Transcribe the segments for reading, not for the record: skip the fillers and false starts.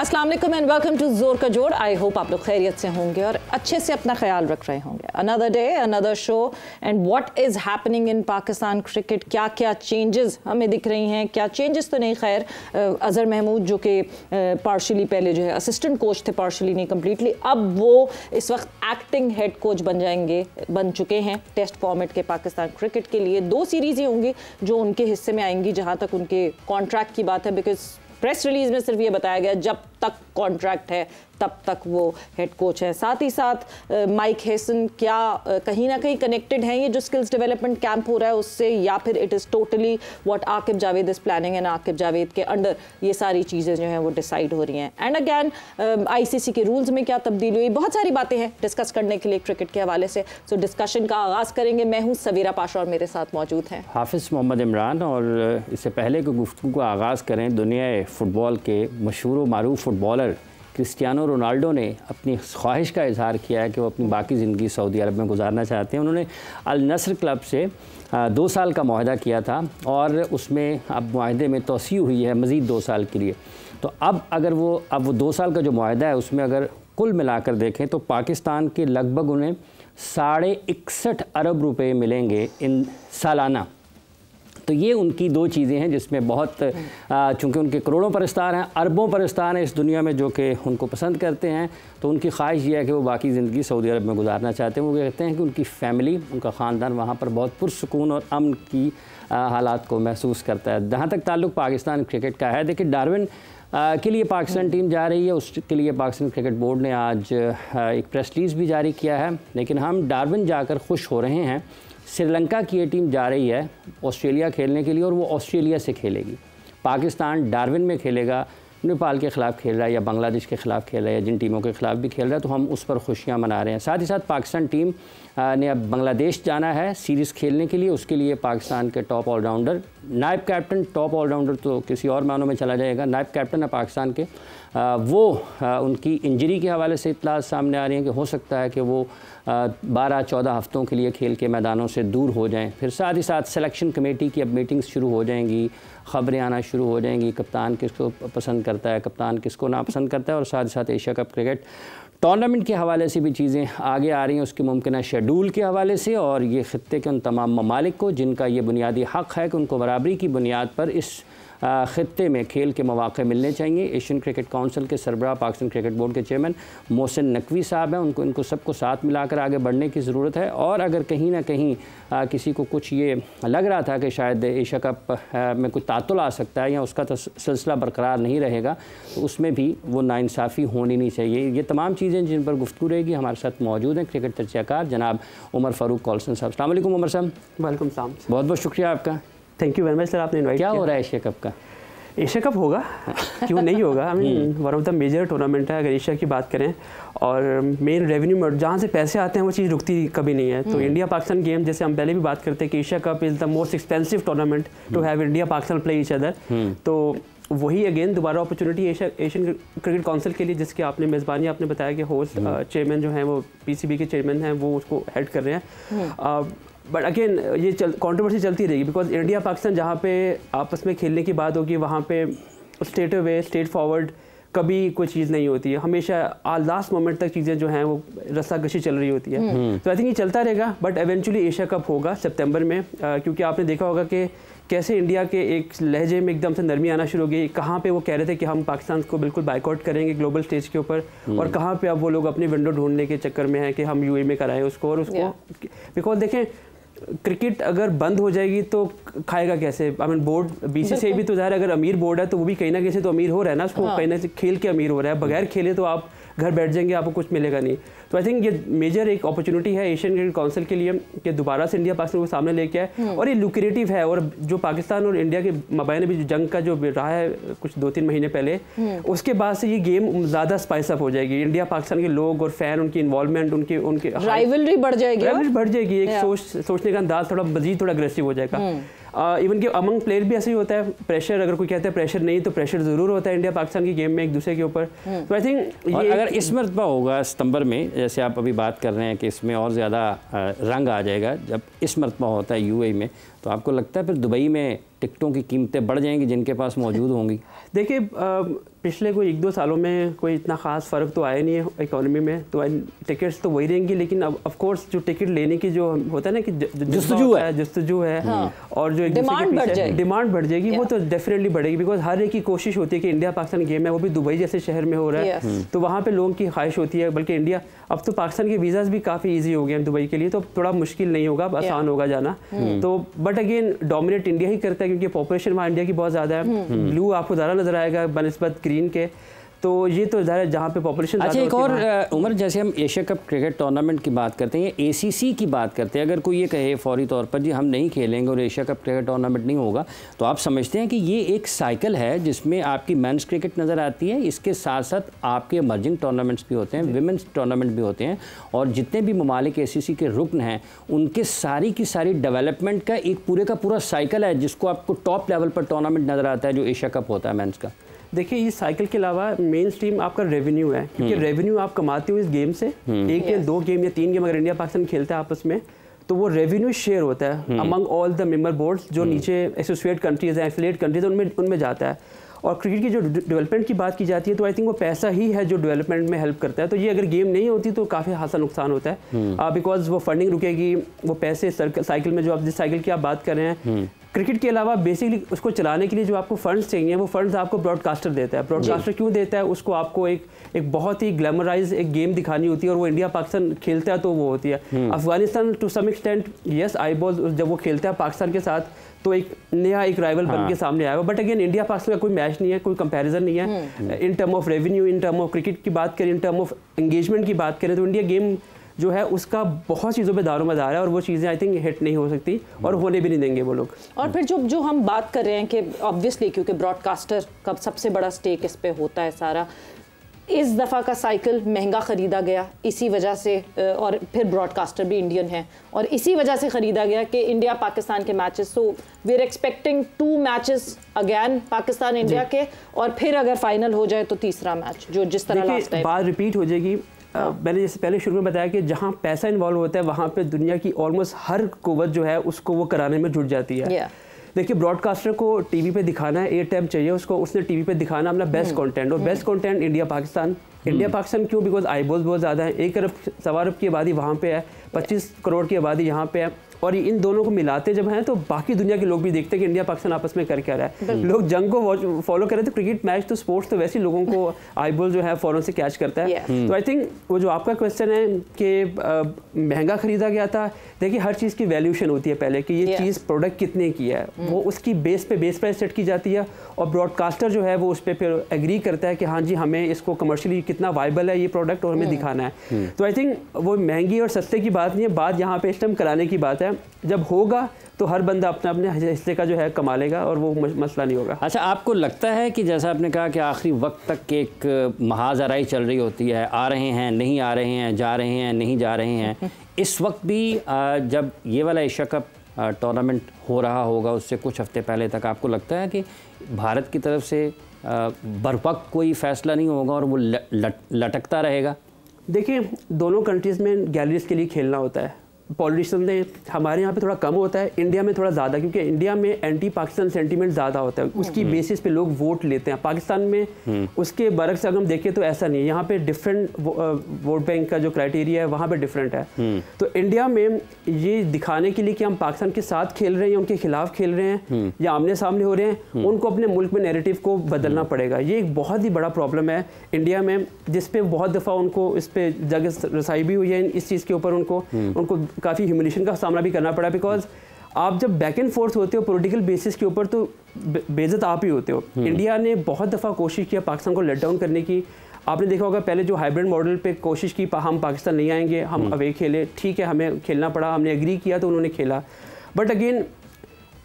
अस्सलाम वालेकुम and welcome to जोर का जोड़। आई होप आप लोग खैरियत से होंगे और अच्छे से अपना ख्याल रख रहे होंगे। Another day another show and what is happening in Pakistan cricket. क्या क्या चेंजेस हमें दिख रही हैं, क्या चेंजेस तो नहीं, खैर अजहर महमूद जो कि पार्शली पहले जो है असिस्टेंट कोच थे, पार्शली नहीं कम्प्लीटली, अब वो इस वक्त एक्टिंग हेड कोच बन चुके हैं टेस्ट फॉर्मेट के पाकिस्तान क्रिकेट के लिए। 2 सीरीज़ ही होंगी जो उनके हिस्से में आएंगी जहाँ तक उनके कॉन्ट्रैक्ट की बात है, बिकॉज प्रेस रिलीज में सिर्फ ये बताया गया जब तक कॉन्ट्रैक्ट है तब तक वो हेड कोच है। साथ ही साथ माइक हेसन क्या कहीं ना कहीं कनेक्टेड हैं ये जो स्किल्स डेवलपमेंट कैंप हो रहा है उससे, या फिर it is totally what Aqib Javed is planning and Aqib Javed के अंडर ये सारी चीज़ें जो हैं वो डिसाइड हो रही हैं। एंड अगैन आईसीसी के रूल्स में क्या तब्दीली हुई, बहुत सारी बातें हैं डिस्कस करने के लिए क्रिकेट के हवाले से। सो डिस्कशन का आगाज़ करेंगे। मैं हूँ सवीरा पाशा और मेरे साथ मौजूद हैं हाफिज़ मोहम्मद इमरान। और इससे पहले कि गुफ्तगू का आगाज़ करें, दुनिया फुटबॉल के मशहूर व मारूफ फुटबॉलर क्रिस्टियानो रोनाल्डो ने अपनी ख्वाहिश का इजहार किया है कि वो अपनी बाकी ज़िंदगी सऊदी अरब में गुजारना चाहते हैं। उन्होंने अल नस्र क्लब से 2 साल का मुआहदा किया था और उसमें अब मुआहदे में तोसी हुई है मज़ीद 2 साल के लिए। तो अब वो 2 साल का जो मुआहदा है उसमें अगर कुल मिलाकर देखें तो पाकिस्तान के लगभग उन्हें 61.5 अरब रुपए मिलेंगे इन सालाना। तो ये उनकी 2 चीज़ें हैं जिसमें बहुत चूँकि उनके करोड़ों परस्तार हैं, अरबों परस्तार हैं इस दुनिया में जो कि उनको पसंद करते हैं, तो उनकी ख्वाहिश ये है कि वो बाकी ज़िंदगी सऊदी अरब में गुजारना चाहते हैं। वो कहते हैं कि उनकी फ़ैमिली, उनका ख़ानदान वहाँ पर बहुत पुरसुकून और अमन की हालात को महसूस करता है। जहाँ तक ताल्लुक़ पाकिस्तान क्रिकेट का है, देखिए डार्विन के लिए पाकिस्तान टीम जा रही है, उसके लिए पाकिस्तान क्रिकेट बोर्ड ने आज एक प्रेस रिलीज़ भी जारी किया है। लेकिन हम डार्विन जाकर खुश हो रहे हैं। श्रीलंका की ये टीम जा रही है ऑस्ट्रेलिया खेलने के लिए और वो ऑस्ट्रेलिया से खेलेगी। पाकिस्तान डार्विन में खेलेगा, नेपाल के ख़िलाफ़ खेल रहा है या बांग्लादेश के ख़िलाफ़ खेल रहा है या जिन टीमों के ख़िलाफ़ भी खेल रहा है, तो हम उस पर खुशियाँ मना रहे हैं। साथ ही साथ पाकिस्तान टीम ने अब बांग्लादेश जाना है सीरीज़ खेलने के लिए। उसके लिए पाकिस्तान के टॉप ऑलराउंडर, नायब कैप्टन, टॉप ऑलराउंडर तो किसी और मानों में चला जाएगा, नायब कैप्टन है पाकिस्तान के, उनकी इंजरी के हवाले से इत्तलात सामने आ रही हैं कि हो सकता है कि वो 12-14 हफ़्तों के लिए खेल के मैदानों से दूर हो जाएं। फिर साथ ही साथ सिलेक्शन कमेटी की अब मीटिंग्स शुरू हो जाएंगी, ख़बरें आना शुरू हो जाएंगी, कप्तान किसको पसंद करता है, कप्तान किसको नापसंद करता है। और साथ ही साथ एशिया कप क्रिकेट टूर्नामेंट के हवाले से भी चीज़ें आगे आ रही हैं, उसके मुमकिन शेड्यूल के हवाले से। और ये ख़ित्ते के उन तमाम ममालिक को जिनका ये बुनियादी हक़ है कि उनको बराबरी की बुनियाद पर इस ख़ित्ते में खेल के मौक़े मिलने चाहिए। एशियन क्रिकेट काउंसिल के सरबराह, पाकिस्तान क्रिकेट बोर्ड के चेयरमैन मोहसिन नकवी साहब हैं, इनको सबको साथ मिलाकर आगे बढ़ने की ज़रूरत है। और अगर कहीं ना कहीं किसी को कुछ ये लग रहा था कि शायद एशिया कप में कुछ तातुल आ सकता है या उसका तो सिलसिला बरकरार नहीं रहेगा, तो उसमें भी वो नाइंसाफ़ी होनी नहीं चाहिए। ये तमाम चीज़ें जिन पर गुफ्तगू रहेगी। हमारे साथ मौजूद हैं क्रिकेट तजज़ियाकार जनाब उमर फ़ारूक कॉल्सन साहब। अस्सलाम वालेकुम उमर साहब। वालेकुम सलाम। बहुत बहुत शुक्रिया आपका। Thank you very much sir, आपने इनवाइट क्या किया। हो रहा है एशिया कप का? एशिया कप होगा, क्यों नहीं होगा। I mean one of the major tournament है अगर एशिया की बात करें। और मेन रेवेन्यू जहाँ से पैसे आते हैं वो चीज़ रुकती कभी नहीं है। तो इंडिया पाकिस्तान गेम, जैसे हम पहले भी बात करते हैं कि Asia Cup is the most expensive tournament to have India Pakistan play each other. तो वही अगेन दोबारा अपॉर्चुनिटी एशियन क्रिकेट काउंसिल के लिए, जिसके आपने मेज़बानी आपने बताया कि होस्ट चेयरमैन जो हैं वो PCB के चेयरमैन हैं, वो उसको हेड कर रहे हैं। बट अगेन ये कंट्रोवर्सी चलती रहेगी बिकॉज इंडिया पाकिस्तान जहाँ पे आपस में खेलने की बात होगी वहाँ पे स्ट्रेट अवे स्ट्रेट फॉरवर्ड कभी कोई चीज़ नहीं होती है। हमेशा लास्ट मोमेंट तक चीज़ें जो हैं वो रस्साकशी चल रही होती है। तो आई थिंक ये चलता रहेगा। बट एवेंचुअली एशिया कप होगा सितंबर में, क्योंकि आपने देखा होगा कि कैसे इंडिया के एक लहजे में एकदम से नरमी आना शुरू हो गई। कहाँ पे वो कह रहे थे कि हम पाकिस्तान को बिल्कुल बाइकआउट करेंगे ग्लोबल स्टेज के ऊपर, और कहाँ पे अब वो लोग अपनी विंडो ढूंढने के चक्कर में हैं कि हम UAE में कराएं उसको। और उसको बिकॉज देखें, क्रिकेट अगर बंद हो जाएगी तो खाएगा कैसे। आई मीन बोर्ड BCCI भी तो ज़ाहिर अगर अमीर बोर्ड है तो वो भी कहीं ना कहीं से तो अमीर हो रहा है ना, उसको कहीं ना से खेल के अमीर हो रहा है। बगैर खेले तो आप घर बैठ जाएंगे, आपको कुछ मिलेगा नहीं। तो आई थिंक ये मेजर एक अपॉर्चुनिटी है एशियन क्रिकेट काउंसिल के लिए कि दोबारा से इंडिया पाकिस्तान को सामने लेके आए। और ये लुक्रेटिव है। और जो पाकिस्तान और इंडिया के मबाइन भी जंग का जो रहा है कुछ 2-3 महीने पहले, उसके बाद से ये गेम ज़्यादा स्पाइस अप हो जाएगी। इंडिया पाकिस्तान के लोग और फैन, उनकी इन्वॉल्वमेंट, उनके राइवलरी बढ़ जाएगी। एक सोचने का अंदाज थोड़ा मजीद थोड़ा अग्रेसिव हो जाएगा। इवन कि अमंग प्लेयर भी ऐसे ही होता है। प्रेशर, अगर कोई कहता है प्रेशर नहीं, तो प्रेशर ज़रूर होता है इंडिया पाकिस्तान की गेम में एक दूसरे के ऊपर। तो आई थिंक ये अगर इस मरतबा होगा सितंबर में, जैसे आप अभी बात कर रहे हैं कि इसमें और ज़्यादा रंग आ जाएगा, जब इस मरतबा होता है UAE में, तो आपको लगता है फिर दुबई में टिकटों की कीमतें बढ़ जाएंगी जिनके पास मौजूद होंगी? देखिए पिछले कोई 1-2 सालों में कोई इतना ख़ास फ़र्क तो आया नहीं है इकोनॉमी में, तो टिकट्स तो वही रहेंगी, लेकिन अब ऑफ कोर्स जो टिकट लेने की जो होता है ना कि जस्तजू है हाँ। और जो एक डिमांड बढ़ जाएगी वो तो डेफिनेटली बढ़ेगी, बिकॉज हर एक की कोशिश होती है कि इंडिया पाकिस्तान गेम है वो भी दुबई जैसे शहर में हो रहा है, तो वहाँ पर लोगों की ख्वाहिश होती है। बल्कि इंडिया अब तो पाकिस्तान के वीज़ाज भी काफ़ी ईजी हो गए हैं दुबई के लिए, तो थोड़ा मुश्किल नहीं होगा, आसान होगा जाना। तो बट अगेन डोमिनेट इंडिया ही करता है क्योंकि पॉपुलेशन वहाँ इंडिया की बहुत ज़्यादा है। ब्लू आपको ज़्यादा नज़र आएगा बनस्बत ग्रीन के, तो ये तो जहाँ पे पॉपुलेशन। अच्छा एक और उमर, जैसे हम एशिया कप क्रिकेट टूर्नामेंट की बात करते हैं, एसीसी की बात करते हैं, अगर कोई ये कहे फौरी तौर पर जी हम नहीं खेलेंगे और एशिया कप क्रिकेट टूर्नामेंट नहीं होगा, तो आप समझते हैं कि ये एक साइकिल है जिसमें आपकी मेंस क्रिकेट नज़र आती है, इसके साथ साथ आपके इमर्जिंग टूर्नामेंट्स भी होते हैं, विमेंस टूर्नामेंट भी होते हैं, और जितने भी ममालिक एसीसी के रुकन हैं उनके सारी की सारी डेवलपमेंट का एक पूरे का पूरा साइकिल है जिसको आपको टॉप लेवल पर टूर्नामेंट नज़र आता है जो एशिया कप होता है मेंस का। देखिए इस साइकिल के अलावा मेन स्ट्रीम आपका रेवेन्यू है, क्योंकि रेवेन्यू आप कमाते हो इस गेम से, 1 या 2 गेम या 3 गेम अगर इंडिया पाकिस्तान खेलता है आपस में, तो वो रेवेन्यू शेयर होता है among all the member boards जो नीचे एसोसिएट कंट्रीज हैं, एफिलिएट कंट्रीज हैं, उनमें जाता है। और क्रिकेट की जो डेवलपमेंट की बात की जाती है तो आई थिंक वो पैसा ही है जो डेवलपमेंट में हेल्प करता है। तो ये अगर गेम नहीं होती तो काफ़ी खासा नुकसान होता है, बिकॉज वो फंडिंग रुकेगी, वो पैसे साइकिल में जो आप जिस साइकिल की आप बात कर रहे हैं, क्रिकेट के अलावा बेसिकली उसको चलाने के लिए जो आपको फंड्स चाहिए वो फंड्स आपको ब्रॉडकास्टर देता है। ब्रॉडकास्टर क्यों देता है? उसको आपको एक बहुत ही ग्लैमराइज एक गेम दिखानी होती है, और वो इंडिया पाकिस्तान खेलता है तो वो होती है। Afghanistan to some extent yes I ball जब वो खेलता है पाकिस्तान के साथ तो एक नया एक राइवल बन के सामने आएगा, बट अगेन इंडिया पाकिस्तान का कोई मैच नहीं है, कोई कंपैरिजन नहीं है। In term of revenue, in term of cricket की बात करें, इन टर्म ऑफ एंगेजमेंट की बात करें, तो इंडिया गेम जो है उसका बहुत चीज़ों पे दारोमदार है, और वो चीज़ें आई थिंक हिट नहीं हो सकती और होने भी नहीं देंगे वो लोग। और फिर जो हम बात कर रहे हैं कि ऑब्वियसली क्योंकि ब्रॉडकास्टर का सबसे बड़ा स्टेक इस पे होता है सारा, इस दफ़ा का साइकिल महंगा ख़रीदा गया इसी वजह से, और फिर ब्रॉडकास्टर भी इंडियन है और इसी वजह से ख़रीदा गया कि इंडिया पाकिस्तान के matches, so we are expecting 2 matches again Pakistan India के, और फिर अगर फाइनल हो जाए तो तीसरा मैच जो जिस तरह लास्ट टाइम बात रिपीट हो जाएगी। मैंने जैसे पहले शुरू में बताया कि जहाँ पैसा इन्वॉल्व होता है वहाँ पे दुनिया की ऑलमोस्ट हर कुव्वत जो है उसको वो कराने में जुट जाती है। देखिए ब्रॉडकास्टर को टीवी पे दिखाना है, एयर टाइम चाहिए उसको, उसने टीवी पे दिखाना अपना बेस्ट कंटेंट, और best content India Pakistan. India Pakistan क्यों? बिकॉज आईबॉल्स बहुत ज़्यादा है, 1 अरब सवा अरब की आबादी वहाँ पे है, 25 करोड़ की आबादी यहाँ पे है, और इन दोनों को मिलाते जब हैं तो बाकी दुनिया के लोग भी देखते हैं कि इंडिया पाकिस्तान आपस में कर क्या रहा है। लोग जंग को फॉलो कर रहे थे, क्रिकेट मैच तो स्पोर्ट्स तो वैसे लोगों को आईबॉल जो है फौरन से कैच करता है। तो आई थिंक वो जो आपका क्वेश्चन है कि महंगा खरीदा गया था, देखिए हर चीज़ की वैल्यूशन होती है पहले कि ये चीज़ प्रोडक्ट कितने की है, वो उसकी बेस प्राइस सेट की जाती है, और ब्रॉडकास्टर जो है वो उस पर फिर एग्री करता है कि हाँ जी हमें इसको कमर्शियली कितना वाइबल है ये प्रोडक्ट और हमें दिखाना है। तो आई थिंक वो महंगी और सस्ते की बात नहीं है, बात यहाँ पे इस टाइम कराने की बात है। जब होगा तो हर बंदा अपने हिस्से का जो है कमा लेगा और वो मसला नहीं होगा। अच्छा आपको लगता है कि जैसा आपने कहा कि आखिरी वक्त तक एक महाजराई चल रही होती है, आ रहे हैं नहीं आ रहे हैं, जा रहे हैं नहीं जा रहे हैं, इस वक्त भी जब ये वाला एशिया कप टूर्नामेंट हो रहा होगा उससे कुछ हफ्ते पहले तक, आपको लगता है कि भारत की तरफ से बरवक्त कोई फ़ैसला नहीं होगा और वो लटकता रहेगा? देखिए दोनों कंट्रीज़ में गैलरीज के लिए खेलना होता है, पॉलिटिशियन ने हमारे यहाँ पे थोड़ा कम होता है, इंडिया में थोड़ा ज़्यादा, क्योंकि इंडिया में एंटी पाकिस्तान सेंटीमेंट ज़्यादा होता है, उसकी बेसिस पे लोग वोट लेते हैं। पाकिस्तान में उसके बरक से अगर हम देखें तो ऐसा नहीं है, यहाँ पे डिफरेंट वोट बैंक का जो क्राइटेरिया है वहाँ पे डिफरेंट है। तो इंडिया में ये दिखाने के लिए कि हम पाकिस्तान के साथ खेल रहे हैं या उनके खिलाफ खेल रहे हैं या आमने सामने हो रहे हैं, उनको अपने मुल्क में नैरेटिव को बदलना पड़ेगा। ये एक बहुत ही बड़ा प्रॉब्लम है इंडिया में, जिसपे बहुत दफ़ा उनको इस पर जगह रसाई भी हुई है इस चीज़ के ऊपर, उनको काफ़ी ह्यूमिलेशन का सामना भी करना पड़ा, बिकॉज आप जब बैक एंड फोर्थ होते हो पॉलिटिकल बेसिस के ऊपर तो बेइज्जत आप ही होते हो। इंडिया ने बहुत दफ़ा कोशिश किया पाकिस्तान को लेट डाउन करने की। आपने देखा होगा पहले जो हाइब्रिड मॉडल पे कोशिश की, हम पाकिस्तान नहीं आएंगे, हम अवे खेले, ठीक है हमें खेलना पड़ा, हमने एग्री किया तो उन्होंने खेला। बट अगेन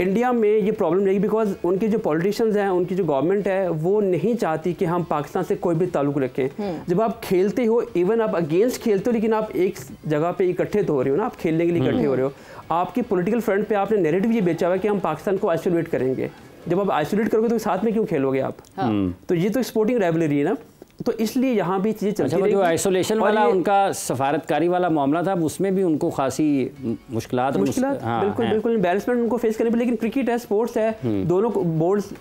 इंडिया में ये प्रॉब्लम नहीं, बिकॉज उनके जो पॉलिटिशियंस हैं, उनकी जो गवर्नमेंट है वो नहीं चाहती कि हम पाकिस्तान से कोई भी ताल्लुक़ रखें। जब आप खेलते हो, इवन आप अगेंस्ट खेलते हो, लेकिन आप एक जगह पे इकट्ठे तो हो रहे हो ना, आप खेलने के लिए इकट्ठे हो रहे हो। आपकी पॉलिटिकल फ्रंट पे आपने नैरेटिव ये बेचा हुआ है कि हम पाकिस्तान को आइसोलेट करेंगे। जब आप आइसोलेट करोगे तो साथ में क्यों खेलोगे आप? तो ये तो स्पोर्टिंग राइवलरी है ना। तो इसलिए यहाँ भी चीज़ें चलती रही। जो आइसोलेशन वाला उनका सफारतकारी वाला मामला था, उसमें भी उनको खासी मुश्किलात बिल्कुल बिल्कुल एम्बैरसमेंट उनको फेस करनी पड़ी। लेकिन क्रिकेट है, स्पोर्ट्स है, दोनों बोर्ड्स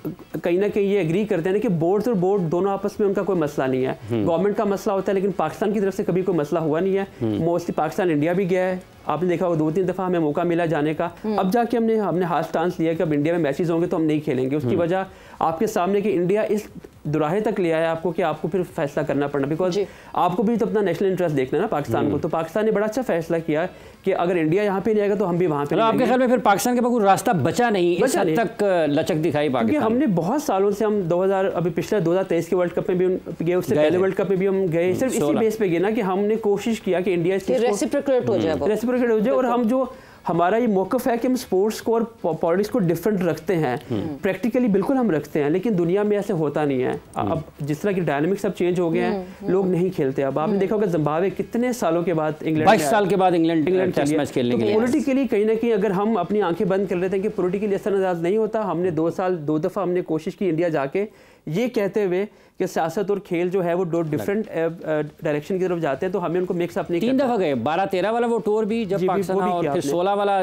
कहीं ना कहीं ये एग्री करते हैं कि बोर्ड्स और बोर्ड दोनों आपस में उनका कोई मसला नहीं है। गवर्नमेंट का मसला होता है, लेकिन पाकिस्तान की तरफ से कभी कोई मसला हुआ नहीं है। मोस्टली पाकिस्तान इंडिया भी गया है, आपने देखा वो 2-3 दफ़ा हमें मौका मिला जाने का। अब जाके हमने हाथ स्टांस लिया कि अब इंडिया में मैचेस होंगे तो हम नहीं खेलेंगे। उसकी वजह आपके सामने कि इंडिया इस दुराहे तक ले आया आपको कि आपको फिर फैसला करना पड़ना, बिकॉज आपको भी तो अपना नेशनल इंटरेस्ट देखना है ना पाकिस्तान को। तो पाकिस्तान ने बड़ा अच्छा फैसला किया कि अगर इंडिया यहाँ पे नहीं आएगा तो हम भी वहाँ पे। आपके ख्याल में फिर पाकिस्तान के पास कोई रास्ता बचा नहीं, इस हद तक लचक दिखाई पाकिस्तान? क्योंकि हमने बहुत सालों से हम 2000 अभी पिछले 2023 के वर्ल्ड कप में भी गए, उससे पहले वर्ल्ड कप में भी हम गए, सिर्फ इसी बेस पे गए ना कि हमने कोशिश किया कि इंडिया रेसिप्रोकेट हो जाए और हम जो हमारा ये मौक़िफ़ है कि हम स्पोर्ट्स को और पॉलिटिक्स को डिफरेंट रखते हैं। प्रैक्टिकली बिल्कुल हम रखते हैं, लेकिन दुनिया में ऐसे होता नहीं है। अब जिस तरह की डायनामिक्स अब चेंज हो गए हैं, लोग नहीं खेलते। अब आपने देखा होगा जिम्बाब्वे कितने सालों के बाद, इंग्लैंड 22 साल के बाद इंग्लैंड टेस्ट मैच खेलने के लिए। पॉलिटिकली कहीं ना कहीं अगर हम अपनी आंखें बंद कर लेते हैं कि पॉलिटिकली असरअंदाज नहीं होता। हमने 2 साल 2 दफ़ा हमने कोशिश की इंडिया जाके, ये कहते हुए कि सियासत और खेल जो है वो 2 डिफरेंट डायरेक्शन की तरफ जाते हैं, तो हमें उनको मिक्स अप नहीं करना। 3 दफ़ा गए, 12-13 वाला वो टूर भी जब पाकिस्तान और फिर 16 वाला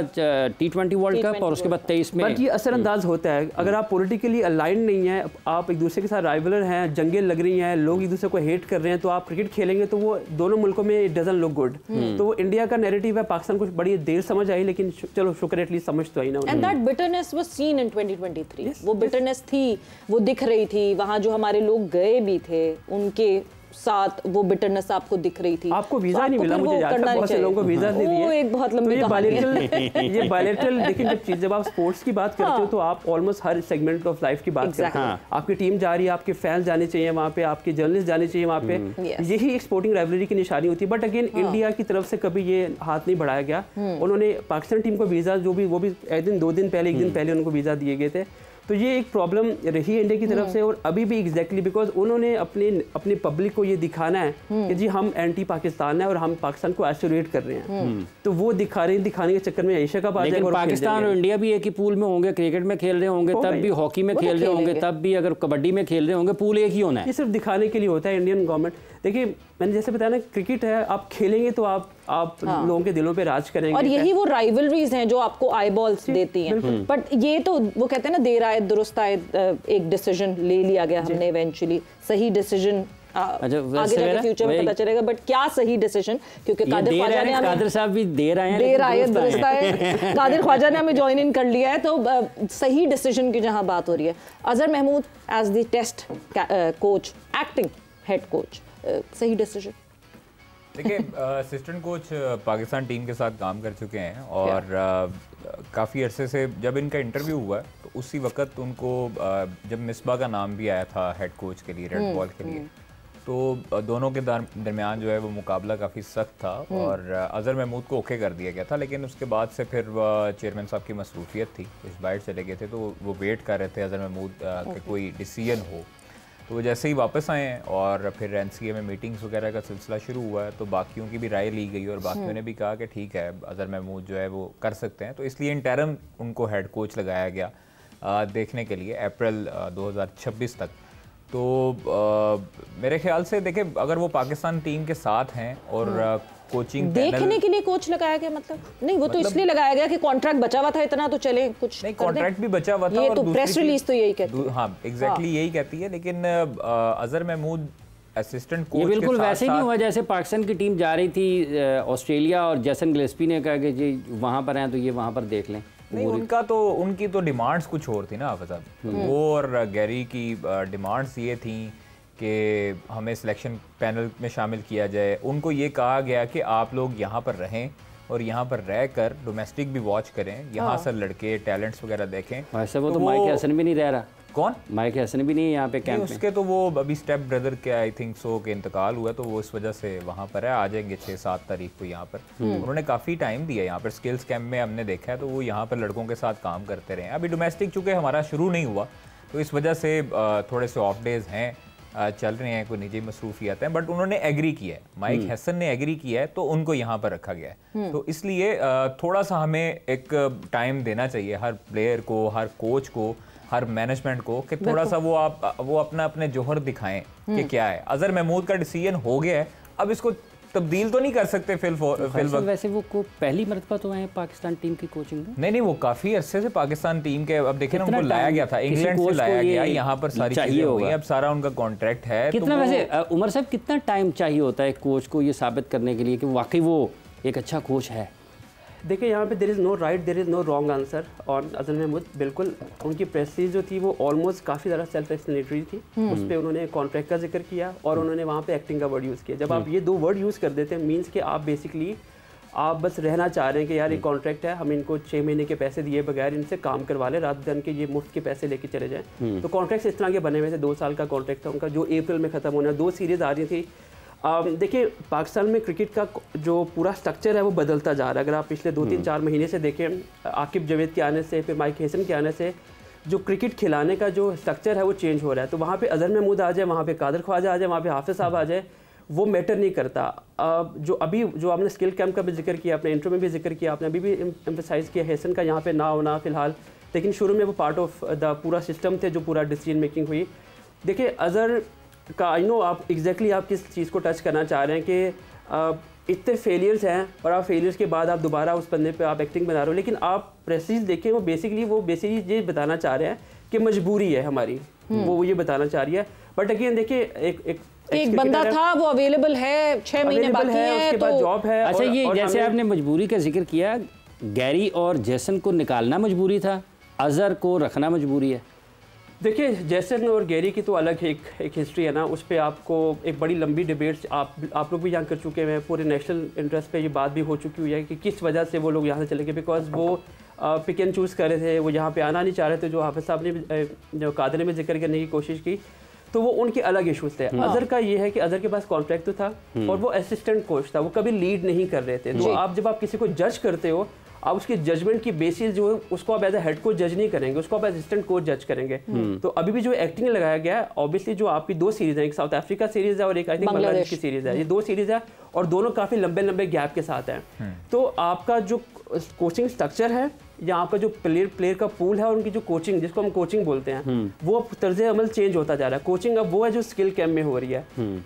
T20 वर्ल्ड कप और उसके बाद 23 में। बट ये असरअंदाज होता है अगर आप पॉलिटिकली अलाइन नहीं है, आप एक दूसरे के साथ राइवलर हैं, जंगें लग रही हैं, लोग एक दूसरे को हेट कर रहे हैं, तो आप क्रिकेट खेलेंगे तो वो दोनों मुल्कों में इट डजंट लुक गुड। तो वो इंडिया का नैरेटिव है, पाकिस्तान को बड़ी देर समझ आई, लेकिन चलो शुक्र एटलीस्ट समझ तो आई ना। And that bitterness was seen in 2023। वो बिटरनेस थी, वो दिख रही थी। वहाँ जो हमारे लोग गए भी थे उनके साथ वो बिटरनेस आपको दिख रही थी। आपको वीजा नहीं मिला, मुझे याद है बहुत से लोगों को वीजा नहीं दिए। वो एक बहुत लंबी कहानी है। ये बायलैटरल लेकिन जब आप स्पोर्ट्स की बात करते हो तो आप almost her segment of life की बात करते हो। आपकी टीम जा रही है, आपके फैंस जाने चाहिए वहाँ पे, आपके जर्नलिस्ट जाने चाहिए वहाँ पे, यही एक स्पोर्टिंग राइवलरी की निशानी होती है। बट अगेन इंडिया की तरफ से कभी ये हाथ नहीं बढ़ाया गया। उन्होंने पाकिस्तान टीम को वीजा जो भी वो भी 1 दिन पहले उनको वीजा दिए गए थे। तो ये एक प्रॉब्लम रही है इंडिया की तरफ से, और अभी भी एग्जैक्टली बिकॉज उन्होंने अपनी पब्लिक को ये दिखाना है कि जी हम एंटी पाकिस्तान है और हम पाकिस्तान को आइसोलेट कर रहे हैं। तो वो दिखाने के चक्कर में एशिया कप आ जाएगा। पाकिस्तान और इंडिया भी एक ही पूल में होंगे, क्रिकेट में खेल रहे होंगे तब भी, हॉकी में खेल रहे होंगे तब भी, अगर कबड्डी में खेल रहे होंगे, पूल एक ही होना है। ये सिर्फ दिखाने के लिए होता है। इंडियन गवर्नमेंट देखिए, मैंने जैसे बताया ना, क्रिकेट है, आप खेलेंगे तो आप लोगों के दिलों पे राज करेंगे। और यही वो राइवलरीज हैं जो आपको आई बॉल्स देती हैं। बट ये तो वो कहते हैं ना, देर आए दुरुस्त आए, एक डिसीजन ले लिया गया हमने इवेंचुअली, सही डिसीजन। आगे जाके फ्यूचर में पता चलेगा, बट क्या सही डिसीजन, क्योंकि कादिर साहब भी देर आए कादिर ख्वाजा ने हमें ज्वाइन इन कर लिया है। तो सही डिसीजन की जहां बात हो रही है, Azhar Mahmood as the test coach, acting head coach, सही डिसीजन? देखिए, असिस्टेंट कोच पाकिस्तान टीम के साथ काम कर चुके हैं और काफ़ी अरसे से जब इनका इंटरव्यू हुआ तो उसी वक्त उनको जब मिसबा का नाम भी आया था हेड कोच के लिए, रेड बॉल के लिए, तो दोनों के दरमियान जो है वो मुकाबला काफ़ी सख्त था और अजहर महमूद को ओके कर दिया गया था। लेकिन उसके बाद से फिर चेयरमैन साहब की मसरूफियत थी, इस बाहर चले गए थे, तो वो वेट कर रहे थे अजहर महमूद के कोई डिसीजन हो। तो वो जैसे ही वापस आए हैं और फिर NCA में मीटिंग्स वगैरह का सिलसिला शुरू हुआ है, तो बाकियों की भी राय ली गई और बाकियों ने भी कहा कि ठीक है, अजहर महमूद जो है वो कर सकते हैं। तो इसलिए इंटरम उनको हेड कोच लगाया गया देखने के लिए अप्रैल 2026 तक। तो मेरे ख्याल से देखें, अगर वो पाकिस्तान टीम के साथ हैं और कोचिंग देखने के लिए कोच लगाया गया, मतलब नहीं, वो तो इसलिए लगाया गया कि कॉन्ट्रैक्ट बचा हुआ था इतना, तो चले कुछ नहीं, कॉन्ट्रैक्ट भी बचा हुआ था। ये तो प्रेस रिलीज तो यही कहती है। हाँ, एग्जैक्टली यही कहती है। लेकिन अजहर महमूद असिस्टेंट कोच, ये बिल्कुल वैसे नहीं हुआ जैसे पाकिस्तान की टीम जा रही थी ऑस्ट्रेलिया और जेसन गिलेस्पी ने कहा कि जी वहाँ पर हैं तो ये वहाँ पर देख लें। नहीं, उनकी तो डिमांड्स कुछ और थी ना हाफिज़ साहब। वो और गैरी की डिमांड्स ये थी कि हमें सिलेक्शन पैनल में शामिल किया जाए। उनको ये कहा गया कि आप लोग यहाँ पर रहें और यहाँ पर रहकर डोमेस्टिक भी वॉच करें, यहाँ से लड़के टैलेंट्स वगैरह देखें। वैसे वो तो माइक हसन भी नहीं रह रहा। कौन? माइक हसन भी नहीं है यहाँ पे कैंप में। उसके तो वो अभी स्टेप ब्रदर के आई थिंक सो के इंतकाल हुआ, तो वो इस वजह से वहाँ पर है। आ जाएंगे 6-7 तारीख को यहाँ पर। उन्होंने काफ़ी टाइम दिया यहाँ पर, स्किल्स कैंप में हमने देखा है, तो वो यहाँ पर लड़कों के साथ काम करते रहे। अभी डोमेस्टिक चूँकि हमारा शुरू नहीं हुआ, तो इस वजह से थोड़े से ऑफ डेज हैं, चल रहे हैं, कोई निजी मसरूफियत हैं, बट उन्होंने एग्री किया है, माइक हसन ने एग्री किया है, तो उनको यहाँ पर रखा गया है। तो इसलिए थोड़ा सा हमें एक टाइम देना चाहिए हर प्लेयर को, हर कोच को, हर मैनेजमेंट को कि थोड़ा सा वो अपना अपने जोहर दिखाएं कि क्या है। अजहर महमूद का डिसीजन हो गया है, अब इसको तब्दील तो नहीं कर सकते फिल वक्त। वैसे वो को पहली मरतबा तो आए पाकिस्तान टीम की कोचिंग में? नहीं, वो काफी अरसे से पाकिस्तान टीम के, अब देखें ना, उनको लाया गया था, इंग्लैंड से लाया गया, यहाँ पर सारी चीजें हो गई, अब सारा उनका कॉन्ट्रैक्ट है। कितना वैसे उमर साहब कितना टाइम चाहिए होता है कोच को ये साबित करने के लिए कि वाकई वो एक अच्छा कोच है? देखिए यहाँ पे there is no right, there is no wrong answer on Azhar Mahmood. बिल्कुल उनकी प्रेस्टीज जो थी वो ऑलमोस्ट काफ़ी ज़्यादा सेल्फ एक्सप्लेनेटरी थी। उस पर उन्होंने कॉन्ट्रैक्ट का जिक्र किया और उन्होंने वहाँ पे एक्टिंग का वर्ड यूज़ किया। जब आप ये 2 वर्ड यूज़ कर देते हैं, मीन्स कि आप बेसिकली आप बस रहना चाह रहे हैं कि यार ये कॉन्ट्रैक्ट है, हम इनको 6 महीने के पैसे दिए बगैर इनसे काम करवा लें, रात दिन के ये मुफ्त के पैसे लेके चले जाएँ। तो कॉन्ट्रैक्ट इस तरह के बने हुए थे। 2 साल का कॉन्ट्रैक्ट था उनका, जो अप्रैल में ख़त्म होना। 2 सीरीज़ आ रही थी। देखिए पाकिस्तान में क्रिकेट का जो पूरा स्ट्रक्चर है वो बदलता जा रहा है। अगर आप पिछले 2-3-4 महीने से देखें, आकिब जावेद के आने से, फिर माइक हेसन के आने से जो क्रिकेट खिलाने का जो स्ट्रक्चर है वो चेंज हो रहा है। तो वहाँ पे अजहर महमूद आ जाए, वहाँ पे कादर ख्वाजा आ जाए, वहाँ पे हाफिज साहब आ जाए, वो मैटर नहीं करता। जो आपने स्किल कैंप का भी जिक्र किया, अपने इंट्रो में भी जिक्र किया, आपने अभी भी एम्फेसाइज किया हेसन का यहाँ पे ना होना फ़िलहाल, लेकिन शुरू में वो पार्ट ऑफ द पूरा सिस्टम थे जो पूरा डिसीजन मेकिंग हुई। देखिए अजहर का आई नो आप एग्जैक्टली आप किस चीज़ को टच करना चाह रहे हैं कि इतने फेलियर्स हैं और आप फेलियर्स के बाद आप दोबारा उस बंदे पे आप एक्टिंग बना रहे हो, लेकिन आप प्रेसिस देखें, वो बेसिकली ये बताना चाह रहे हैं कि मजबूरी है हमारी, वो ये बताना चाह रही है। बट अगेन देखिए एक बंदा था, वो अवेलेबल है, 6 महीने बाकी हैं, उसके बाद जॉब है। अच्छा, ये जैसे आपने मजबूरी का जिक्र किया, गैरी और जेसन को निकालना मजबूरी था, अजहर को रखना मजबूरी है? देखिए जेसन और गैरी की तो अलग एक हिस्ट्री है ना, उस पर आपको एक बड़ी लंबी डिबेट्स आप लोग भी यहाँ कर चुके हैं। पूरे नेशनल इंटरेस्ट पे ये बात भी हो चुकी हुई है कि किस वजह से वो लोग यहाँ से चले गए, बिकॉज वो पिक एंड चूज़ कर रहे थे, वो यहाँ पे आना नहीं चाह रहे थे, जो हाफिज साहब ने जो कादर में जिक्र करने की कोशिश की, तो वो उनके अलग इशूज़ थे। अजहर का ये है कि अजहर के पास कॉन्ट्रैक्ट तो था और वो असिस्टेंट कोच था, वो कभी लीड नहीं कर रहे थे। तो जब आप किसी को जज करते हो, आप उसकी जजमेंट की बेसिस जो है उसको आप एज ए हेड कोच जज नहीं करेंगे, उसको आप असिस्टेंट कोच जज करेंगे। तो अभी भी जो एक्टिंग लगाया गया है, ऑब्वियसली जो आपकी 2 सीरीज है, एक साउथ अफ्रीका सीरीज है और एक आई थिंक बांग्लादेश की सीरीज है, ये 2 सीरीज है और दोनों काफी लंबे गैप के साथ हैं। तो आपका जो कोचिंग स्ट्रक्चर है या आपका जो प्लेयर का पूल है और उनकी जो कोचिंग, जिसको हम कोचिंग बोलते हैं, वो अब तर्ज अमल चेंज होता जा रहा है। कोचिंग अब वो है जो स्किल कैंप में हो रही है।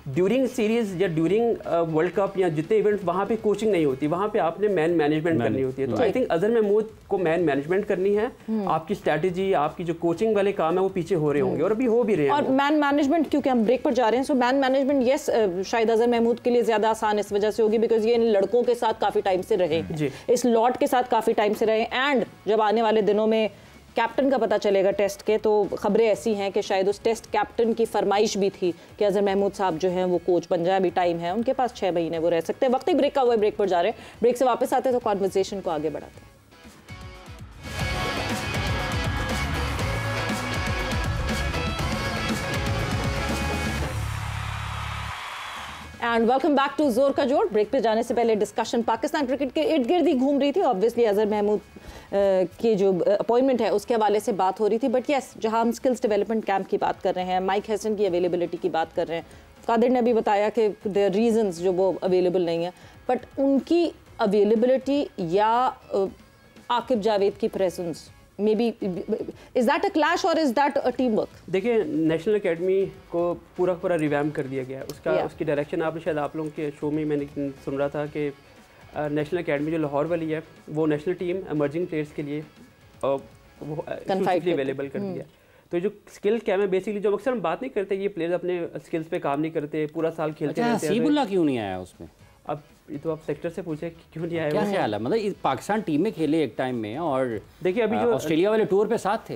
ड्यूरिंग सीरीज या ड्यूरिंग वर्ल्ड कप या जितने इवेंट्स, वहाँ पे कोचिंग नहीं होती, वहाँ पे आपने मैन मैनेजमेंट करनी होती है। तो आई थिंक अजहर महमूद को मैन मैनेजमेंट करनी है। आपकी स्ट्रैटेजी, आपकी जो कोचिंग वाले काम है वो पीछे हो रहे होंगे और अभी हो भी रहे हैं। और मैन मैनेजमेंट, क्योंकि हम ब्रेक पर जा रहे हैं, सो मैन मैनेजमेंट यस शायद अजहर महमूद के लिए ज्यादा आसान इस वजह से होगी बिकॉज ये इन लड़कों के साथ काफी टाइम से रहे, इस लॉट के साथ काफी टाइम से रहे, एंड जब आने वाले दिनों में कैप्टन का पता चलेगा टेस्ट के, तो खबरें ऐसी हैं कि शायद उस टेस्ट कैप्टन की फरमाइश भी थी कि अजहर महमूद साहब जो हैं वो कोच बन जाए। अभी टाइम है उनके पास, 6 महीने वो रह सकते हैं। वक्त ही ब्रेक का हुआ है, ब्रेक पर जा रहे हैं, ब्रेक से वापस आते हैं तो कॉन्वर्सेशन को आगे बढ़ाते हैं। एंड वेलकम बैक टू जोर का जोर। ब्रेक पे जाने से पहले डिस्कशन पाकिस्तान क्रिकेट के इर्द गिर्द ही घूम रही थी। ऑब्वियसली अजहर महमूद की जो अपॉइंटमेंट है उसके हवाले से बात हो रही थी, बट यस जहां हम स्किल्स डेवलपमेंट कैंप की बात कर रहे हैं, माइक हेसन की अवेलेबिलिटी की बात कर रहे हैं, कादिर ने अभी बताया कि देयर रीजंस जो वो अवेलेबल नहीं है, बट उनकी अवेलेबिलिटी या आकिब जावेद की presence, maybe is that a clash और is that a team work? देखिए नेशनल एकेडमी को पूरा रिवैम्प कर दिया गया है। उसकी डायरेक्शन आपने शायद आप लोगों के शो में मैंने सुन रहा था कि नेशनल एकेडमी जो लाहौर वाली है वो नेशनल टीम एमर्जिंग प्लेयर्स के लिए वो अवेलेबल कर दिया। तो जो स्किल कैम है बेसिकली, जो अक्सर हम बात नहीं करते, ये प्लेयर्स अपने स्किल्स पे काम नहीं करते, पूरा साल खेलते रहते हैं। हसीबुल्लाह क्यों नहीं आया उसमें? अब ये तो आप सेक्टर से पूछे कि क्यों नहीं आया? क्या ख्याल है, मतलब पाकिस्तान टीम में खेले एक टाइम में और देखिए अभी जो ऑस्ट्रेलिया वाले टूर पे साथ थे,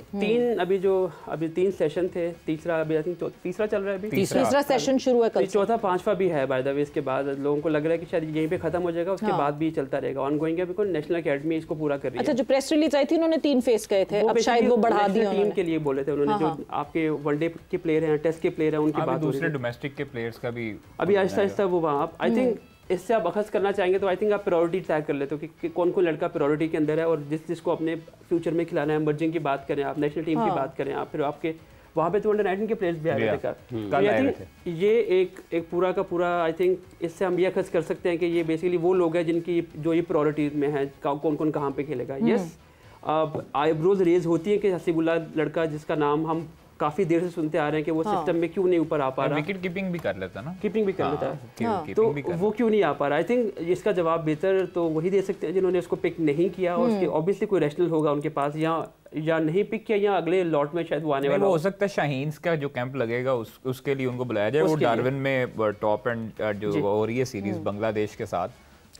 अभी 3 सेशन थे, तीसरा अभी आई थिंक तीसरा चल रहा है, अभी तीसरा सेशन शुरू है कल, चौथा 5वां भी है बाय द वे। इसके बाद लोगों को लग रहा है कि शायद यहीं पे खत्म हो जाएगा, उसके बाद भी चलता रहेगा, ऑनगोइंग है, बिकॉज़ नेशनल एकेडमी इसको पूरा कर रही है। अच्छा, जो प्रेस रिलीज आई थी उन्होंने 3 फेस कहे थे, अब शायद वो बढ़ा दिया टीम के लिए बोले थे उन्होंने। जो आपके वनडे के प्लेयर हैं, टेस्ट के प्लेयर हैं, उनकी बात, दूसरे डोमेस्टिक के प्लेयर्स का भी अभी आहिस्ता वो वहाँ आई थिंक इससे आप अखज़ करना चाहेंगे तो आई थिंक आप प्रायोरिटी तय कर लेते हो कि कौन कौन लड़का प्रायोरिटी के अंदर है और जिसको अपने फ्यूचर में खिलाना है। एमर्जिंग की बात करें आप, नेशनल टीम की बात करें आप, फिर आपके वहाँ पे तो अंडर 19 के प्लेयर्स भी आए थे। ये एक पूरा का पूरा आई थिंक इससे हम ये अखज़ कर सकते हैं कि ये बेसिकली वो लोग हैं जिनकी जो ये प्रायोरिटीज में है, कौन कौन कहाँ पे खेलेगा। यस आईब्रोज रेज होती है कि हसीबुल्ला लड़का जिसका नाम हम काफी देर से सुनते आ रहे हैं कि वो सिस्टम में क्यों नहीं ऊपर आ पा रहा, विकेट कीपिंग भी कर लेता ना, कीपिंग भी कर लेता है, तो वो क्यों नहीं आ पा रहा। आई थिंक इसका जवाब बेहतर तो वही दे सकते हैं जिन्होंने उसको पिक नहीं किया, और उसके ऑब्वियसली कोई रैशनल होगा उनके पास, या नहीं पिक किया, या अगले लॉट में शायद वो आने वाला हो सकता है। शाहीन का जो कैंप लगेगा उसके लिए उनको बुलाया जाए, वो डार्विन में टॉप एंड जो हो रही है सीरीज बांग्लादेश के साथ।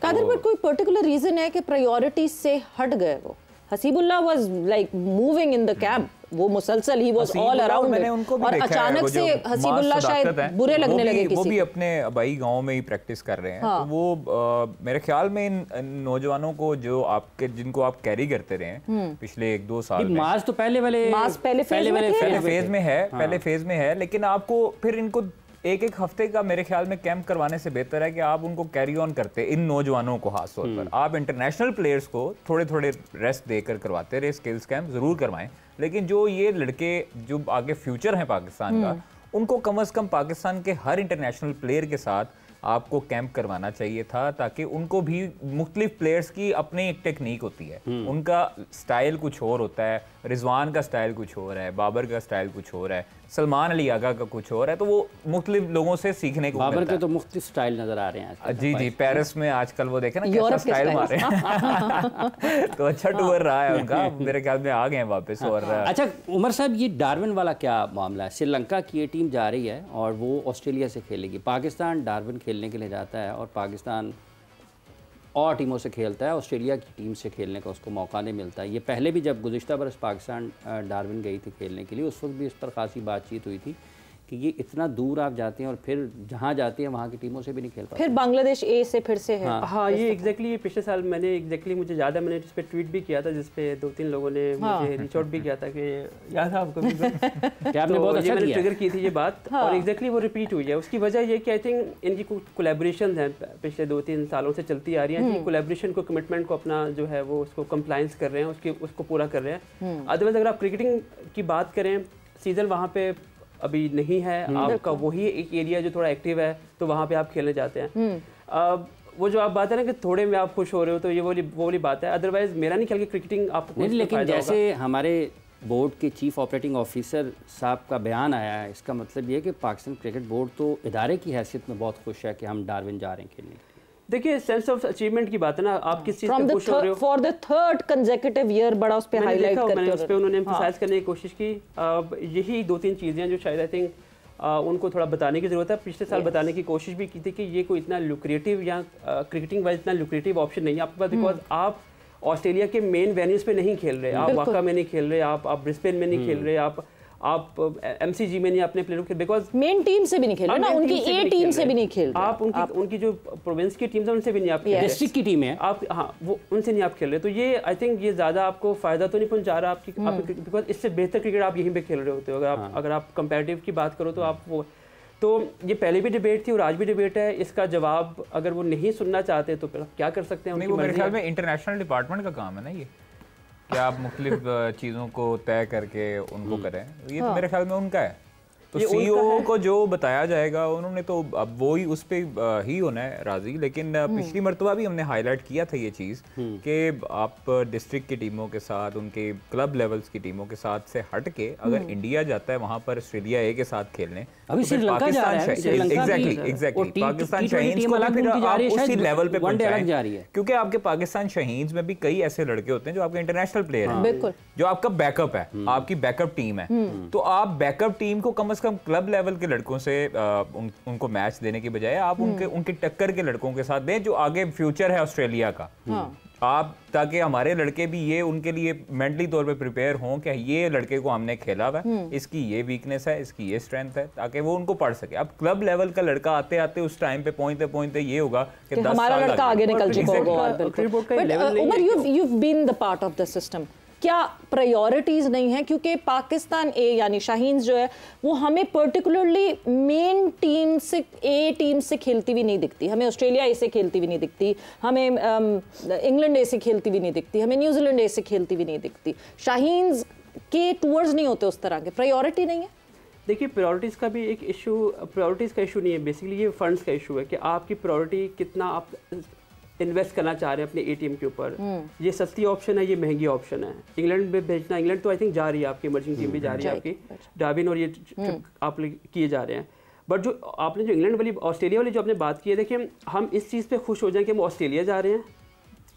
कादिर, पर कोई पर्टिकुलर रीजन है कि प्रायोरिटीज से हट गए वो? Hasibullah was like moving in the camp, वो मुसलसल ही वाज ऑल अराउंड, और अचानक से हसीबुल्ला शायद बुरे लगने लगे किसी, वो भी अपने अबाई गांव में ही प्रैक्टिस कर रहे हैं। तो वो मेरे ख्याल में इन नौजवानों को जो आपके जिनको आप कैरी करते रहे हैं पिछले 1-2 साल में, मास तो पहले फेज में है, लेकिन आपको फिर इनको एक हफ्ते का मेरे ख्याल में कैंप करवाने से बेहतर है कि आप उनको कैरी ऑन करते, इन नौजवानों को खास तौर पर आप इंटरनेशनल प्लेयर्स को थोड़े थोड़े रेस्ट देकर करवाते रहे, स्किल्स कैंप जरूर करवाएं, लेकिन जो ये लड़के जो आगे फ्यूचर है पाकिस्तान का, उनको कम से कम पाकिस्तान के हर इंटरनेशनल प्लेयर के साथ आपको कैंप करवाना चाहिए था, ताकि उनको भी मुख्तलिफ प्लेयर्स की अपनी एक टेक्निक होती है, उनका स्टाइल कुछ और होता है, रिजवान का स्टाइल कुछ और है, बाबर का स्टाइल कुछ और है, सलमान अली आगा का कुछ और है, तो वो मुख्तलिफ लोगों से सीखने को बाबर के तो मुख्तलिफ स्टाइल नजर आ रहे हैं जी, पेरिस में आजकल वो देखे ना कैसा स्टाइल मारे तो अच्छा टूर रहा है उनका, मेरे ख्याल में आ गए हैं वापस। और अच्छा उमर साहब, ये डार्विन वाला क्या मामला है? श्रीलंका की ये टीम जा रही है और वो ऑस्ट्रेलिया से खेलेगी, पाकिस्तान डार्विन खेलने के लिए जाता है और पाकिस्तान और टीमों से खेलता है, ऑस्ट्रेलिया की टीम से खेलने का उसको मौका नहीं मिलता है। ये पहले भी जब गुज़िश्ता बरस पाकिस्तान डार्विन गई थी खेलने के लिए, उस वक्त भी इस पर खासी बातचीत हुई थी कि ये इतना दूर आप जाते हैं और फिर जहाँ जाते हैं वहाँ की टीमों से भी नहीं खेल पाते। फिर बांग्लादेश ए से फिर से है। हाँ ये एग्जैक्टली, ये पिछले साल मैंने मुझे याद है, मैंने इस पर ट्वीट भी किया था, जिस पे 2-3 लोगों ने मुझे रीच आउट भी किया था कि याद है आपको भी आपने बहुत अच्छा मैंने ट्रिगर की थी ये बात, और एग्जैक्टली वो रिपीट हुई है। उसकी वजह ये कि आई थिंक इनकी कुछ कोलैबोरेशन हैं पिछले 2-3 सालों से चलती आ रही हैं, कोलैबोरेशन को, कमिटमेंट को अपना जो है वो उसको कंप्लायंस कर रहे हैं, उसको पूरा कर रहे हैं। अदरवाइज अगर आप क्रिकेटिंग की बात करें, सीजन वहाँ पे अभी नहीं है, आपका वही एक एरिया जो थोड़ा एक्टिव है, तो वहाँ पे आप खेलने जाते हैं। वो जो आप बात है ना कि थोड़े में आप खुश हो रहे हो, तो ये वो वाली बात है। अदरवाइज मेरा नहीं ख्याल कि क्रिकेटिंग आपको नहीं, लेकिन जैसे हमारे बोर्ड के चीफ ऑपरेटिंग ऑफिसर साहब का बयान आया है, इसका मतलब ये है कि पाकिस्तान क्रिकेट बोर्ड तो इदारे की हैसियत में बहुत खुश है कि हम डार्विन जा रहे हैं खेलने के लिए। देखिए सेंस ऑफ अचीवमेंट की बात है ना, आप किस चीज पे खुश हो रहे हो। For the third consecutive year बड़ा उस पे हाईलाइट करके मैंने उस पे उन्होंने एम्फसाइज करने की कोशिश की। यही 2-3 चीजें जो शायद आई थिंक उनको थोड़ा बताने की ज़रूरत है। पिछले साल बताने की कोशिश भी की थी कि ये कोई इतना लुक्रेटिव या क्रिकेटिंग वाइज इतना लुक्रेटिव ऑप्शन नहीं है आपके पास, बिकॉज आप ऑस्ट्रेलिया के मेन वेन्यूज़ पे नहीं खेल रहे, आप वाका में नहीं खेल रहे, आप ब्रिस्बेन में नहीं खेल रहे, आप एमसीजी में नहीं अपने प्लेयर, बिकॉज मेन टीम से भी नहीं खेल रहे ना, उनकी ए टीम से भी नहीं खेल रहे, आप उनकी जो प्रोविंस की टीम है उनसे भी नहीं आप, डिस्ट्रिक्ट की टीम है आप, हाँ वो उनसे नहीं आप खेल रहे। तो ये आई थिंक ये ज़्यादा आपको फ़ायदा तो नहीं पहुंचा रहा आपकी, बिकॉज इससे बेहतर क्रिकेट आप यहीं पे खेल रहे होते हो। अगर आप कंपैरेटिव की बात करो तो आप वो, तो ये पहले भी डिबेट थी और आज भी डिबेट है। इसका जवाब अगर वो नहीं सुनना चाहते तो फिर क्या कर सकते हैं? नहीं, वो मेरे ख्याल में इंटरनेशनल डिपार्टमेंट का काम है ना ये, कि आप मुख्तलिफ चीज़ों को तय करके उनको करें, ये तो मेरे ख्याल में उनका है। तो सीईओ को जो बताया जाएगा उन्होंने तो अब वो ही उस पर ही होना है राजी। लेकिन पिछली मरतबा भी हमने हाईलाइट किया था ये चीज़ कि आप डिस्ट्रिक्ट की टीमों के साथ, उनके क्लब लेवल्स की टीमों के साथ से हट के अगर इंडिया जाता है वहाँ पर ऑस्ट्रेलिया ए के साथ खेलने, अभी श्रीलंका जा रहा है, एग्जैक्टली पाकिस्तान शाहीन्स को फिर आप उसी लेवल पे पहुंचाएं, क्योंकि आपके पाकिस्तान शाहीन्स में भी कई ऐसे लड़के होते हैं जो आपके इंटरनेशनल प्लेयर हैं, जो आपका बैकअप है, आपकी बैकअप टीम है। तो आप बैकअप टीम को कम से कम क्लब लेवल के लड़कों से उनको मैच देने की बजाय आप उनके टक्कर के लड़कों के साथ दें जो आगे फ्यूचर है ऑस्ट्रेलिया का। आप, ताकि हमारे लड़के भी ये उनके लिए मेंटली तौर पे प्रिपेयर हों कि ये लड़के को हमने खेला हुआ है, इसकी ये वीकनेस है, इसकी ये स्ट्रेंथ है, ताकि वो उनको पढ़ सके। अब क्लब लेवल का लड़का आते आते उस टाइम पे पहुंचते ये होगा कि 10 हमारा साल लड़का आगे निकल चुका होगा। Umar, you've been the part of the system, क्या प्रायोरिटीज नहीं है? क्योंकि पाकिस्तान ए यानी शाहीन्स जो है वो हमें पर्टिकुलरली मेन टीम से, ए टीम से खेलती हुई नहीं दिखती, हमें ऑस्ट्रेलिया ए से खेलती हुई नहीं दिखती, हमें इंग्लैंड ए से खेलती हुई नहीं दिखती, हमें न्यूजीलैंड ए से खेलती हुई नहीं दिखती। शाहीन्स के टूर्स नहीं होते उस तरह के, प्रायोरिटी नहीं है। देखिए प्रायोरिटीज़ का भी एक इशू, प्रायोरिटीज़ का इशू नहीं है, बेसिकली ये फंड्स का इशू है कि आपकी प्रायोरिटी कितना आप इन्वेस्ट करना चाह रहे हैं अपने एटीएम के ऊपर, ये सस्ती ऑप्शन है, ये महंगी ऑप्शन है। इंग्लैंड में भेजना, इंग्लैंड तो आई थिंक जा रही है, आपकी इमर्जिंग टीम भी जा रही है आपकी, डार्विन और ये आप किए जा रहे हैं। बट जो आपने जो इंग्लैंड वाली, ऑस्ट्रेलिया वाली जो आपने बात की है, देखिए हम इस चीज़ पे खुश हो जाएं कि हम ऑस्ट्रेलिया जा रहे हैं,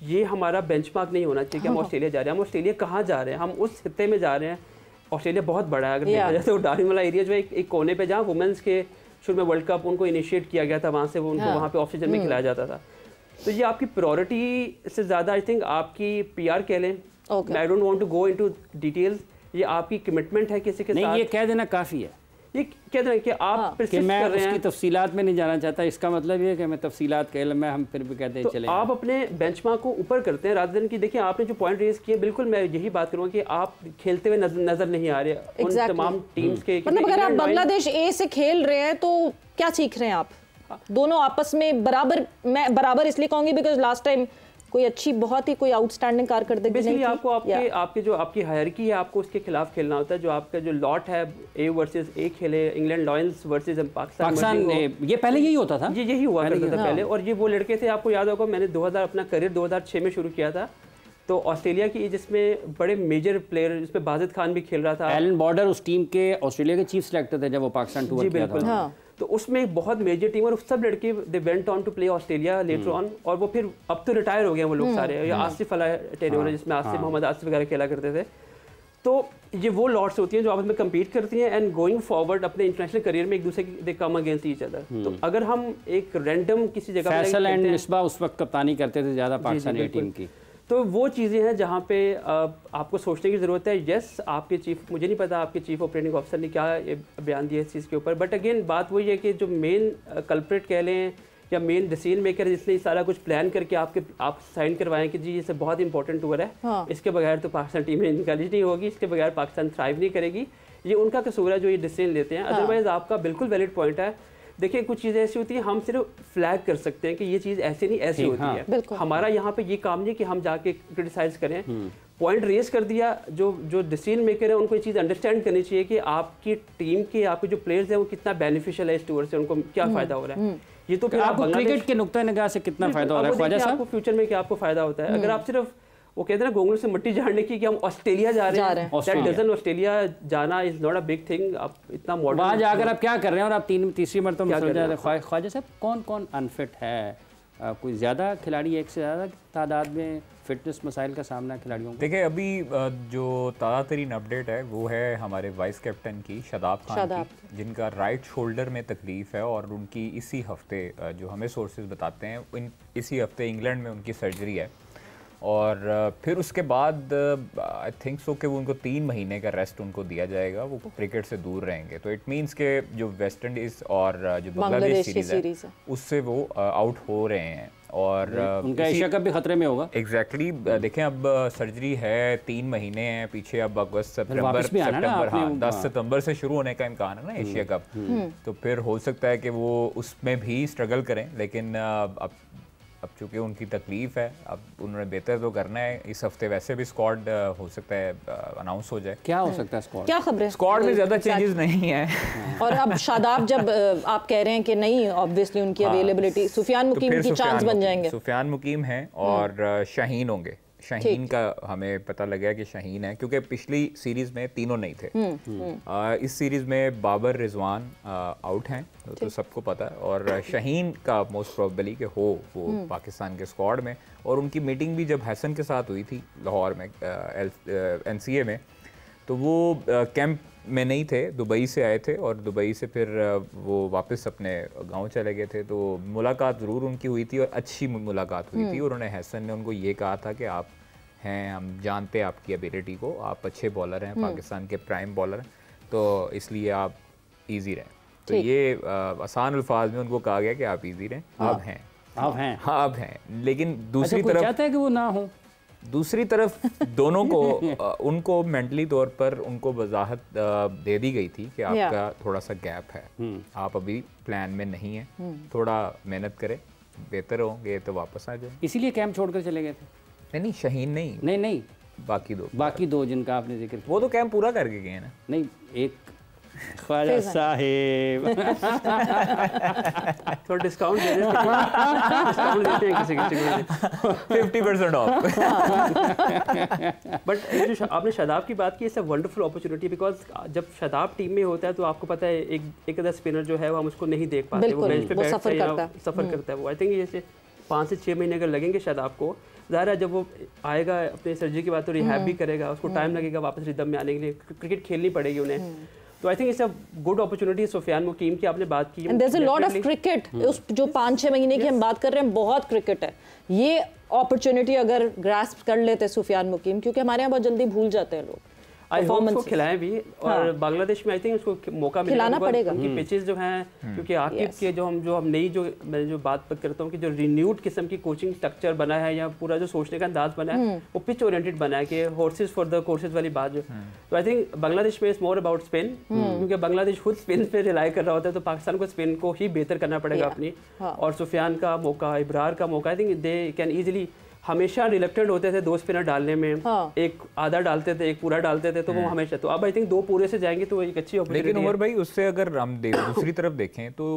ये हमारा बेंचमार्क नहीं होना चाहिए कि हम ऑस्ट्रेलिया जा रहे हैं। हम ऑस्ट्रेलिया कहाँ जा रहे हैं? हम उस खित्ते में जा रहे हैं। ऑस्ट्रेलिया बहुत बड़ा है, अगर देखा जाए तो डार्विन वाला एरिया जो है एक कोने पे, जहाँ वुमेंस के शुरू में वर्ल्ड कप उनको इनिशिएट किया गया था, वहाँ से वो उनको वहाँ पे ऑफ सीजन में खिलाया जाता था। तो ये आपकी प्रायोरिटी से ज़्यादा आई थिंक आपकी पीआर कह लें, I don't want to go into details, ये आपकी कमिटमेंट है किसी के साथ। ये कह देना काफ़ी है, ये कह दें कि आप कि मैं उसकी तफसीलात में नहीं जाना चाहता, इसका मतलब ये है कि मैं तफसीलात कह मैं हम फिर भी कहते हैं चले आप अपने बेंचमार्क को ऊपर करते हैं रादर देन कि देखिए आपने जो पॉइंट रेज किए, बिल्कुल मैं यही बात करूंगा कि आप खेलते हुए नजर नहीं आ रहे उन तमाम टीम्स के। मतलब अगर आप बांग्लादेश ए से खेल रहे हैं तो क्या सीख रहे हैं आप? दोनों आपस में बराबर, मैं बराबर इसलिए कहूंगी बिकॉज लास्ट टाइम कोई अच्छी, बहुत ही कोई आउटस्टैंडिंग कारकर्दगी नहीं थी। आपको आपके जो आपकी हायरार्की है, आपको उसके खिलाफ खेलना होता है। जो आपका जो लॉट है, ए वर्सेस ए खेले, इंग्लैंड लायंस वर्सेस पाकिस्तान, ये पहले यही होता था, ये यही हुआ करता था पहले। और ये वो लड़के थे, आपको याद होगा मैंने अपना करियर 2006 में शुरू किया था, तो ऑस्ट्रेलिया की जिसमें बड़े मेजर प्लेयर, जिसमें बाजिद खान भी खेल रहा था, एलन बॉर्डर उस टीम के ऑस्ट्रेलिया के चीफ सेलेक्टर थे जब वो पाकिस्तान टूर किया था। तो उसमें एक बहुत मेजर टीम, और सब लड़के they went on to play Australia later on, और वो फिर अब तो रिटायर हो गए वो लोग सारे। या आसिफ वाला टेन्योर जिसमें आसिफ मोहम्मद आसिफ वगैरह खेला करते थे। तो ये वो लॉट्स होती हैं जो आपस में कम्पीट करती हैं एंड गोइंग फॉरवर्ड अपने इंटरनेशनल करियर में एक दूसरे की दे कम अगेंस्ट ईच अदर। तो अगर हम एक रैंडम किसी जगह, फैसल एंड मिसबा उस वक्त कप्तानी करते थे ज़्यादा पाकिस्तानी टीम की, तो वो चीज़ें हैं जहाँ पे आपको सोचने की ज़रूरत है। यस, आपके चीफ, मुझे नहीं पता आपके चीफ ऑपरेटिंग ऑफिसर ने क्या बयान दिया इस चीज़ के ऊपर, बट अगेन बात वही है कि जो मेन कल्प्रेट कह लें या मेन डिसीजन मेकर जिसने सारा कुछ प्लान करके आप साइन करवाएं कि जी ये सब बहुत इंपॉर्टेंट टूर है, इसके बगैर तो पाकिस्तान टीम में इनकरेज नहीं होगी, इसके बगैर पाकिस्तान थ्राइव नहीं करेगी, ये उनका कसूर है जो ये डिसीजन लेते हैं। अदरवाइज आपका बिल्कुल वैलिड पॉइंट है। देखिए कुछ चीज़ें ऐसी होती हैं, हम सिर्फ फ्लैग कर सकते हैं कि ये चीज़ ऐसी नहीं ऐसी होती है। हमारा यहाँ पे ये काम नहीं कि हम जाके क्रिटिसाइज करें, पॉइंट रेज कर दिया। जो डिसीजन मेकर है उनको ये चीज़ अंडरस्टैंड करनी चाहिए कि आपकी टीम के, आपके जो प्लेयर्स हैं वो कितना बेनिफिशियल है इस टूर से, उनको क्या फ़ायदा हो रहा है। ये तो फिर आपको क्रिकेट के नुक्ता निगाह से कितना फ़ायदा हो रहा है ख्वाजा साहब? आपको फ्यूचर में क्या आपको फ़ायदा होता है अगर आप सिर्फ वो कहते हैं ना गोंगलू से मिट्टी झाड़ने की, कि हम ऑस्ट्रेलिया जा रहे हैं, ऑस्ट्रेलिया जाना is not a big thing. आप इतना मॉडर्न वहाँ जाकर आप क्या कर रहे हैं और आप तीसरी मरतबा ख्वाजा साहब कौन कौन अनफिट है? कोई ज़्यादा खिलाड़ी, एक से ज़्यादा तादाद में फिटनेस मसाइल का सामना खिलाड़ियों को? देखिए अभी जो ताज़ा तरीन अपडेट है वो है हमारे वाइस कैप्टन की, शादाब खान की, जिनका राइट शोल्डर में तकलीफ़ है और उनकी इसी हफ्ते, जो हमें सोर्सेज बताते हैं, इसी हफ्ते इंग्लैंड में उनकी सर्जरी है। और फिर उसके बाद आई थिंक सो कि वो उनको 3 महीने का रेस्ट उनको दिया जाएगा, वो क्रिकेट से दूर रहेंगे। तो इट मींस के जो वेस्ट इंडीज़ और जो बांग्लादेश सीरीज़ है उससे वो आउट हो रहे हैं और उनका एशिया कप भी खतरे में होगा। एग्जैक्टली देखें अब सर्जरी है, 3 महीने हैं पीछे, अब अगस्त सितंबर, हाँ 10 सितंबर से शुरू होने का इम्कान है ना एशिया कप। तो फिर हो सकता है कि वो उसमें भी स्ट्रगल करें, लेकिन अब चूंकि उनकी तकलीफ है, अब उन्होंने बेहतर तो करना है। इस हफ्ते वैसे भी स्क्वाड हो सकता है अनाउंस हो जाए। क्या हो सकता है स्क्वाड? क्या खबर है? स्क्वाड में ज़्यादा चेंजेस नहीं है। और अब शादाब जब आप कह रहे हैं कि नहीं, ऑब्वियसली उनकी अवेलेबिलिटी, सुफियान मुकीम की चांस बन जाएंगे। सुफियान मुकीम हैं और शाहीन होंगे। शाहीन का हमें पता लगा कि शाहीन है, क्योंकि पिछली सीरीज में तीनों नहीं थे। इस सीरीज में बाबर रिजवान आउट हैं, तो सबको पता है। और शाहीन का मोस्ट प्रोबेबली कि हो वो पाकिस्तान के स्क्वाड में। और उनकी मीटिंग भी जब हसन के साथ हुई थी लाहौर में NCA में, तो वो कैंप में नहीं थे, दुबई से आए थे और दुबई से फिर वो वापस अपने गांव चले गए थे। तो मुलाकात ज़रूर उनकी हुई थी और अच्छी मुलाकात हुई थी। और उन्होंने हसन ने उनको ये कहा था कि आप हैं, हम जानते हैं आपकी एबिलिटी को, आप अच्छे बॉलर हैं, पाकिस्तान के प्राइम बॉलर हैं, तो इसलिए आप ईजी रहें। तो ये आसान अल्फाज में उनको कहा गया कि आप ईजी रहें। आप हैं, हाँ आप हैं। लेकिन दूसरी तरफ चाहता है कि वो ना हो, दूसरी तरफ दोनों को उनको मेंटली तौर पर उनको वजाहत दे दी गई थी कि आपका थोड़ा सा गैप है, आप अभी प्लान में नहीं है, थोड़ा मेहनत करें, बेहतर होंगे तो वापस आ जाए। इसीलिए कैंप छोड़कर चले गए थे? नहीं, शाहीन नहीं, बाकी दो जिनका आपने जिक्र, वो तो कैंप पूरा करके गए ना। नहीं, एक ख्वाजा साहिब थोड़ा डिस्काउंट दे देते हैं किसी को 50% ऑफ। बट जो आपने शादाब की बात की, it's a wonderful opportunity because जब शादाब टीम में होता है तो आपको पता है एक अदर स्पिनर जो है वो हम उसको नहीं देख पाते, वो बेंच पे बैठता है या सफ़र करता है। वो आई थिंक जैसे 5 से 6 महीने अगर लगेंगे शादाब को, ज़ाहिर है जब वो आएगा अपने सर्जरी के बाद तो रिहैब भी करेगा, उसको टाइम लगेगा वापस रिदम में आने के लिए, क्रिकेट खेलनी पड़ेगी उन्हें। तो I think it's a good opportunity Sufiyan Muqeem की आपने बात की। And there is a lot of cricket, उस जो 5-6 महीने की हम बात कर रहे हैं, बहुत क्रिकेट है। ये अपॉर्चुनिटी अगर ग्रास्प कर लेते सुफियान मुकीम, क्योंकि हमारे यहाँ बहुत जल्दी भूल जाते हैं लोग, आई होप उसको खिलाएं भी। और बांग्लादेश में आई थिंक उसको मौका खिलाना पड़ेगा। उनकी पिचेस जो हैं, क्योंकि आकिब के जो हम नई मैं जो बात करता हूँ कि जो रिन्यूड किस्म की कोचिंग स्ट्रक्चर बना है या पूरा जो सोचने का अंदाज बना है वो पिच ओरिएंटेड बना है कि हॉर्सेस फॉर द कोर्सेज वाली बात जो। तो आई थिंक बांग्लादेश में इज मोर अबाउट स्पिन, क्योंकि बांग्लादेश खुद स्पिन पे रिलाई कर रहा होता है, तो पाकिस्तान को स्पिन को ही बेहतर करना पड़ेगा अपनी। और सुफियान का मौका, इब्रार का मौका, I think they can easily. हमेशा रिलेक्टेड होते थे 2 स्पिनर डालने में, एक आधा डालते थे, एक पूरा डालते थे, तो वो हमेशा, तो अब आई थिंक 2 पूरे से जाएंगे तो एक अच्छी अपॉर्चुनिटी। लेकिन उमर भाई उससे अगर हम दूसरी तरफ देखें तो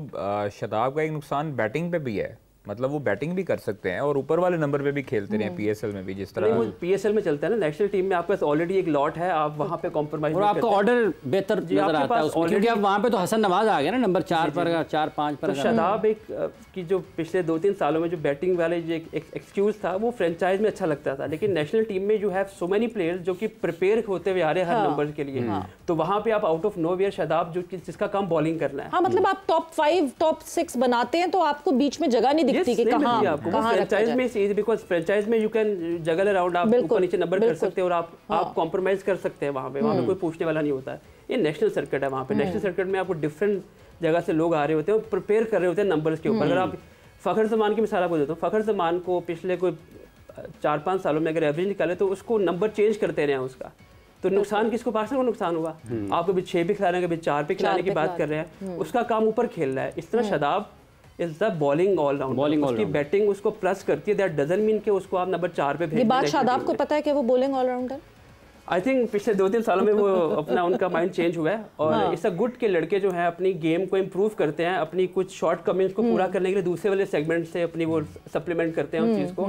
शादाब का एक नुकसान बैटिंग पे भी है, मतलब वो बैटिंग भी कर सकते हैं और ऊपर वाले नंबर पे भी खेलते रहे पीएसएल में भी, जिस तरह वो पीएसएल में चलता है ना, नेशनल टीम में आपके पास ऑलरेडी एक लॉट है, आप वहां पे कॉम्प्रोमाइज और आपका ऑर्डर बेहतर नजर आता है उसमें, क्योंकि अब वहां पे तो हसन नवाज आ गया ना नंबर 4 पर, 4-5 पर। तो शादाब एक की जो पिछले 2-3 सालों में जो बैटिंग वाले जो एक एक्सक्यूज था वो फ्रेंचाइज में अच्छा लगता था, लेकिन नेशनल टीम में you have so many players जो कि प्रिपेयर होते हुए आ रहे हैं हर नंबर के लिए, तो वहां पे आप आउट ऑफ नोवेयर शादाब जो जिसका काम बॉलिंग करना है। हाँ, मतलब आप टॉप 5 टॉप 6 बनाते हैं तो आपको बीच में जगह नहीं दिखती कि कहाँ फ्रेंचाइज में इज बिकॉज़ फ्रेंचाइज में यू कैन जगल अराउंड, आप ऊपर नीचे नंबर कर सकते हैं और आप कॉम्प्रोमाइज कर सकते हैं वहाँ पे कोई पूछने वाला नहीं होता है। ये नेशनल सर्किट है, वहाँ पे नेशनल सर्किट में आपको डिफरेंट जगह से लोग आ रहे होते हैं, प्रिपेयर कर रहे होते हैं नंबर्स के ऊपर। अगर आप फ़खर ज़मान की मिसाल आपको देता हूँ, फ़खर ज़मान को पिछले कोई 4-5 सालों में अगर एवरेज निकाले तो उसको नंबर चेंज करते रहे हैं उसका, तो नुकसान किसको, पाकिस्तान को नुकसान हुआ। आप कभी 6 पे खिला रहे हैं, कभी 4 पे खिलाने की बात कर रहे हैं, उसका काम ऊपर खेल रहा है। इस तरह Shadab is the bowling allrounder, उसकी बैटिंग उसको प्लस करती है, दैट डजंट मीन कि उसको आप नंबर 4 पे भेज। ये बात शादाब को पता है कि वो बॉलिंग ऑलराउंडर? आई थिंक पिछले 2-3 सालों में वो अपना उनका माइंड चेंज हुआ है और इट्स अ गुड के लड़के जो हैं अपनी गेम को इम्प्रूव करते हैं, अपनी कुछ शॉर्ट कमिंग्स को पूरा करने के लिए दूसरे वाले सेगमेंट से अपनी वो सप्लीमेंट करते हैं उस चीज़ को,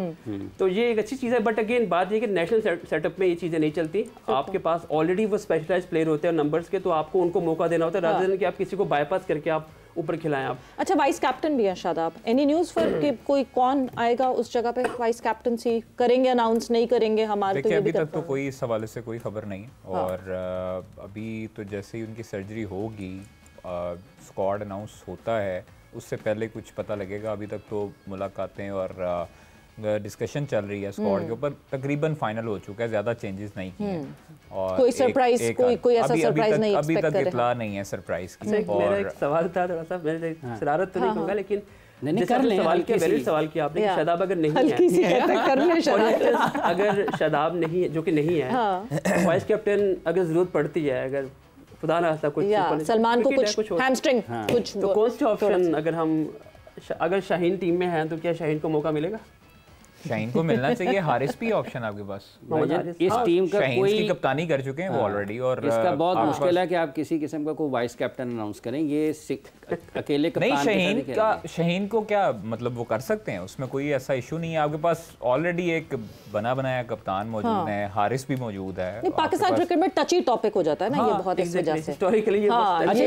तो ये एक अच्छी चीज़ है। बट अगेन बात ये कि नेशनल सेटअप में ये चीज़ें नहीं चलती, आपके पास ऑलरेडी वो स्पेशलाइज प्लेयर होते हैं नंबर्स के, तो आपको उनको मौका देना होता है रादर देन कि आप किसी को बाईपास करके आप ऊपर खिलाएं आप। अच्छा, वाइस कैप्टन भी है शादाब, एनी न्यूज़ फॉर कि कोई कौन आएगा उस जगह पे वाइस कैप्टनसी करेंगे, अनाउंस नहीं करेंगे? हमारे देखिए अभी तक तो कोई इस हवाले से कोई खबर नहीं, और अभी तो जैसे ही उनकी सर्जरी होगी, स्क्वाड अनाउंस होता है, उससे पहले कुछ पता लगेगा। अभी तक तो मुलाकातें और डिस्कशन चल रही है स्क्वाड के ऊपर, तकरीबन फाइनल हो चुका है, ज़्यादा चेंजेस नहीं किए हैं। और कोई सरप्राइज, कोई ऐसा सरप्राइज नहीं अभी तक इत्तला नहीं है सरप्राइज की। मेरा एक सवाल था, थोड़ा सा मेरे शरारत तो नहीं कहूँगा, लेकिन सवाल किया आपने कि शादाब अगर नहीं है, अगर शादाब नहीं जो कि नहीं है, वाइस कैप्टन अगर जरूरत पड़ती है, अगर खुदा ना ऐसा कुछ सलमान को कुछ हैमस्ट्रिंग कुछ, तो कौन सा ऑप्शन, अगर शाहीन टीम में है तो क्या शाहीन को मौका मिलेगा? शाहीन को मिलना चाहिए। हारिस भी ऑप्शन आपके पास, इस टीम का कोई की कप्तानी कर चुके हैं वो ऑलरेडी, और इसका बहुत मुश्किल है कि आप किसी किस्म का कोई वाइस कैप्टन अनाउंस करें, ये अकेले कप्तान नहीं। शाहीन को क्या मतलब वो कर सकते हैं, उसमें कोई ऐसा इशू नहीं है। आपके पास ऑलरेडी एक बना बनाया कप्तान मौजूद है, हारिस भी मौजूद है। पाकिस्तान क्रिकेट में टची टॉपिक हो जाता है ना ये बहुत, इस वजह से हिस्टोरिकली।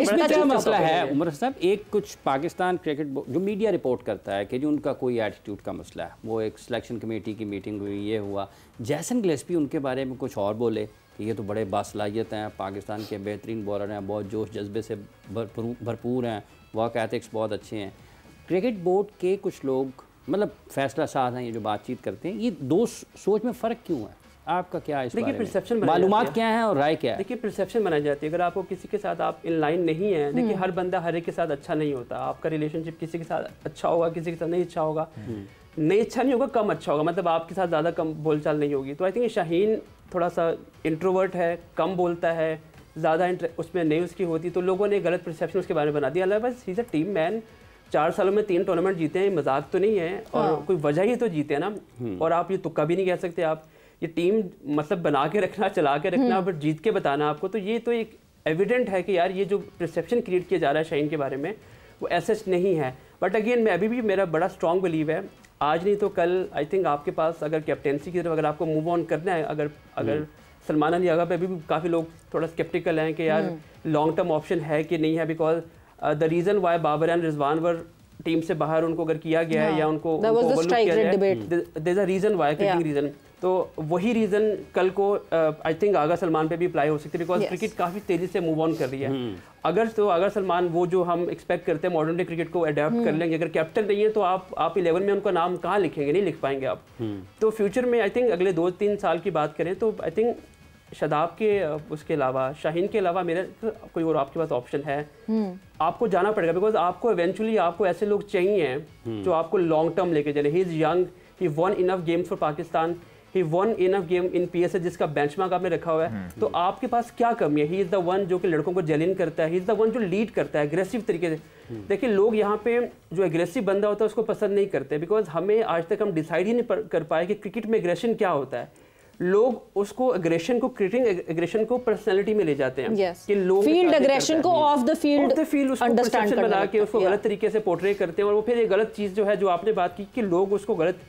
इसमें क्या मसला है उमर साहब, एक कुछ पाकिस्तान क्रिकेट जो मीडिया रिपोर्ट करता है कि जो उनका कोई एटीट्यूड का मसला है, वो एक सिलेक्शन कमेटी की मीटिंग हुई, ये हुआ, जैसन गिलेस्पी उनके बारे में कुछ और बोले कि ये तो बड़े बासलाहियत हैं, पाकिस्तान के बेहतरीन बॉलर हैं, बहुत जोश जज्बे से भरपूर हैं, वर्क एथिक्स बहुत अच्छे हैं। क्रिकेट बोर्ड के कुछ लोग मतलब फैसला साज हैं, ये जो बातचीत करते हैं, ये दो सोच में फ़र्क क्यों है? आपका क्या इस बारे में मालूमात क्या है और राय क्या है? देखिए परसेप्शन बनाई जाती है, अगर आपको किसी के साथ आप इन लाइन नहीं है, देखिए हर बंदा हर एक के साथ अच्छा नहीं होता, आपका रिलेशनशिप किसी के साथ अच्छा होगा, किसी के साथ नहीं अच्छा होगा, नहीं अच्छा नहीं होगा, कम अच्छा होगा, मतलब आपके साथ ज़्यादा कम बोलचाल नहीं होगी। तो आई थिंक शाहीन थोड़ा सा इंट्रोवर्ट है, कम बोलता है, ज़्यादा उसमें नहीं उसकी होती, तो लोगों ने गलत परसेप्शन उसके बारे में बना दिया। बस he is a team man, 4 सालों में 3 टूर्नामेंट जीते हैं, मजाक तो नहीं है, और कोई वजह ही तो जीते हैं ना, और आप ये तुक्का भी नहीं कह सकते। आप ये टीम मतलब बना के रखना, चला के रखना, बट जीत के बताना आपको, तो ये तो एक एविडेंट है कि यार ये जो परसेप्शन क्रिएट किया जा रहा है शाहीन के बारे में वो ऐसा नहीं है। बट अगेन मैं अभी भी मेरा बड़ा स्ट्रॉन्ग बिलीव है, आज नहीं तो कल आई थिंक आपके पास अगर कैप्टेंसी की तरफ अगर आपको मूव ऑन करना है, अगर सलमान अली आगा पे अभी भी काफ़ी लोग थोड़ा स्केप्टिकल हैं कि यार लॉन्ग टर्म ऑप्शन है कि नहीं है, because the reason why Babar and Rizwan were team से बाहर उनको अगर किया गया है या उनको ओवरलुक किया गया है, there is a reason why, cricketing reason. तो वही रीज़न कल को आई थिंक आगा सलमान पे भी अप्लाई हो सकती है, बिकॉज क्रिकेट काफ़ी तेज़ी से मूव ऑन कर रही है। अगर सलमान वो जो हम एक्सपेक्ट करते हैं मॉडर्न डे क्रिकेट को अडेप्ट कर लेंगे, अगर कैप्टन नहीं है तो आप 11 में उनका नाम कहाँ लिखेंगे, नहीं लिख पाएंगे आप। तो फ्यूचर में आई थिंक अगले 2-3 साल की बात करें तो आई थिंक शादाब के उसके अलावा शाहीन के अलावा मेरे कोई और आपके पास ऑप्शन है, आपको जाना पड़ेगा, बिकॉज आपको इवेंचुअली आपको ऐसे लोग चाहिए जो आपको लॉन्ग टर्म लेके चले। He is young, he one enough games for Pakistan, he one enough game in PSL जिसका बेंचमार्क आपने रखा हुआ है। तो आपके पास क्या कमी है? ही इज़ द वन जो कि लड़कों को जेलिन करता है, ही इज़ द वन जो लीड करता है एग्रेसिव तरीके से। देखिए लोग यहाँ पे जो एग्रेसिव बंदा होता है उसको पसंद नहीं करते, बिकॉज हमें आज तक हम डिसाइड ही नहीं कर पाए कि क्रिकेट में एग्रेशन क्या होता है। लोग उसको एग्रेशन को क्रिकेटिंग एग्रेशन को पर्सनालिटी में ले जाते हैं कि लोग फील्ड एग्रेशन को ऑफ द फील्ड उसको परसेप्शन बना के उसको गलत तरीके से पोर्ट्रे करते हैं, और वो फिर ये गलत चीज़ जो है जो आपने बात की कि लोग उसको गलत,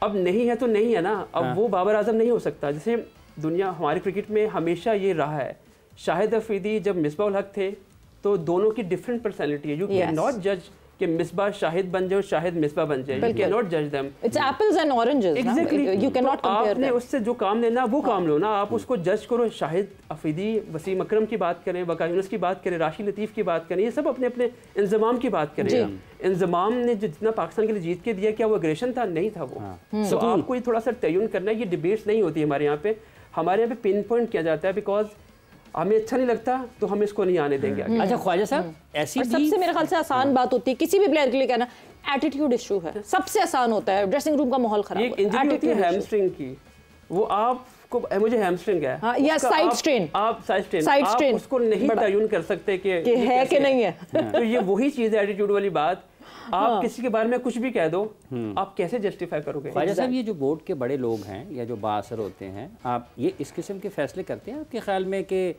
अब नहीं है तो नहीं है ना, अब वो बाबर आजम नहीं हो सकता। जैसे दुनिया हमारे क्रिकेट में हमेशा ये रहा है, शाहिद अफरीदी जब मिसबाह उल हक थे तो दोनों की डिफरेंट पर्सनैलिटी है। यू कैन नॉट जज कि मिसबाह शाहिद बन जाए और शाहिद मिसबाह बन जाए, यू कैन नॉट जज them. It's apples and oranges, exactly, you can not compare. आपने उससे जो काम लेना वो काम लो ना, आप उसको जज करो। शाहिद अफरीदी, वसीम अकरम की बात करें, वका यूनुस की बात करें, राशिद लतीफ़ की बात करें, ये सब अपने अपने इंजमाम की बात करें। इंजमाम ने जितना पाकिस्तान के लिए जीत के दिया, क्या वो एग्रेशन था? नहीं था वो। तो आपको ये थोड़ा सा तयन करना है, ये डिबेट्स नहीं होती हमारे यहाँ पे। हमारे यहाँ पे पिन पॉइंट किया जाता है, बिकॉज हमें अच्छा नहीं लगता तो हम इसको नहीं आने देंगे। अच्छा ख्वाजा साहब, ऐसी सबसे मेरे ख्याल से आसान बात होती है किसी भी प्लेयर के लिए कहना, एटीट्यूड इशू है, सबसे आसान होता है। ड्रेसिंग रूम का माहौल खराब है, इंजरी होती है हैमस्ट्रिंग की, वो आपको मुझे हैमस्ट्रिंग है, हाँ, या साइड स्ट्रेन, आप साइड स्ट्रेन उसको नहीं तयन कर सकते कि है कि नहीं है। तो ये वही चीज़ है एटीट्यूड वाली बात। आप किसी के बारे में कुछ भी कह दो, आप कैसे जस्टिफाई करोगे? ख्वाजा साहब, ये जो बोर्ड के बड़े लोग हैं या जो बाअसर होते हैं, आप ये इस किस्म के फैसले करते हैं आपके ख्याल में कि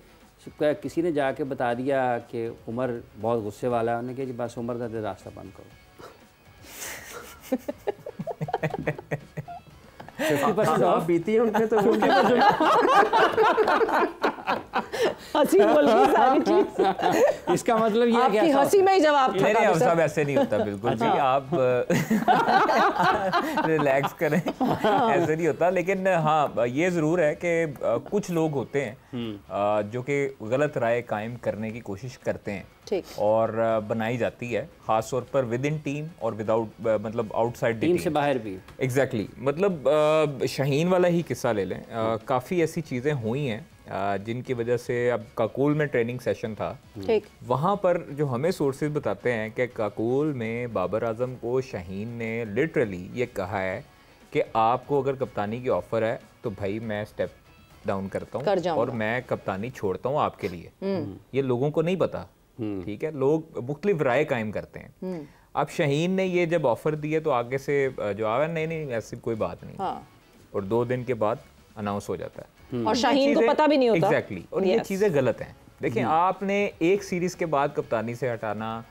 किसी ने जाके बता दिया कि उमर बहुत गुस्से वाला है, उन्होंने कहा जी बस उमर का रास्ता बंद करो? 50% ऑफ बीती है उनके तो हंसी बोल रही सारी चीज। इसका मतलब ये आपकी हंसी में ही जवाब था। नहीं सब ऐसे नहीं होता बिल्कुल भी, आप रिलैक्स करें, ऐसे नहीं होता। लेकिन हाँ ये ज़रूर है कि कुछ लोग होते हैं जो कि गलत राय कायम करने की कोशिश करते हैं, ठीक, और बनाई जाती है, खास तौर पर विद इन टीम और विदाउट, मतलब आउटसाइड टीम से बाहर भी। एग्जैक्टली, मतलब शाहीन वाला ही किस्सा ले लें, काफ़ी ऐसी चीज़ें हुई हैं जिनकी वजह से, अब काकूल में ट्रेनिंग सेशन था, ठीक, वहाँ पर जो हमें सोर्सेज बताते हैं कि काकूल में बाबर आजम को शाहीन ने लिटरली ये कहा है कि आपको अगर कप्तानी की ऑफर है तो भाई मैं स्टेप डाउन करता हूँ और मैं कप्तानी छोड़ता हूँ आपके लिए। ये लोगों को नहीं पता, ठीक है, लोग मुख्तलिफ राय कायम करते हैं। अब शाहीन ने ये जब ऑफर दिए तो आगे से जो आया नहीं ऐसी कोई बात नहीं, हाँ, और 2 दिन के बाद अनाउंस हो जाता है और शाहीन को पता भी नहीं होता। एग्जैक्टली, और ये चीज़ें गलत हैं। देखिए आपने एक सीरीज के बाद कप्तानी से हटाना,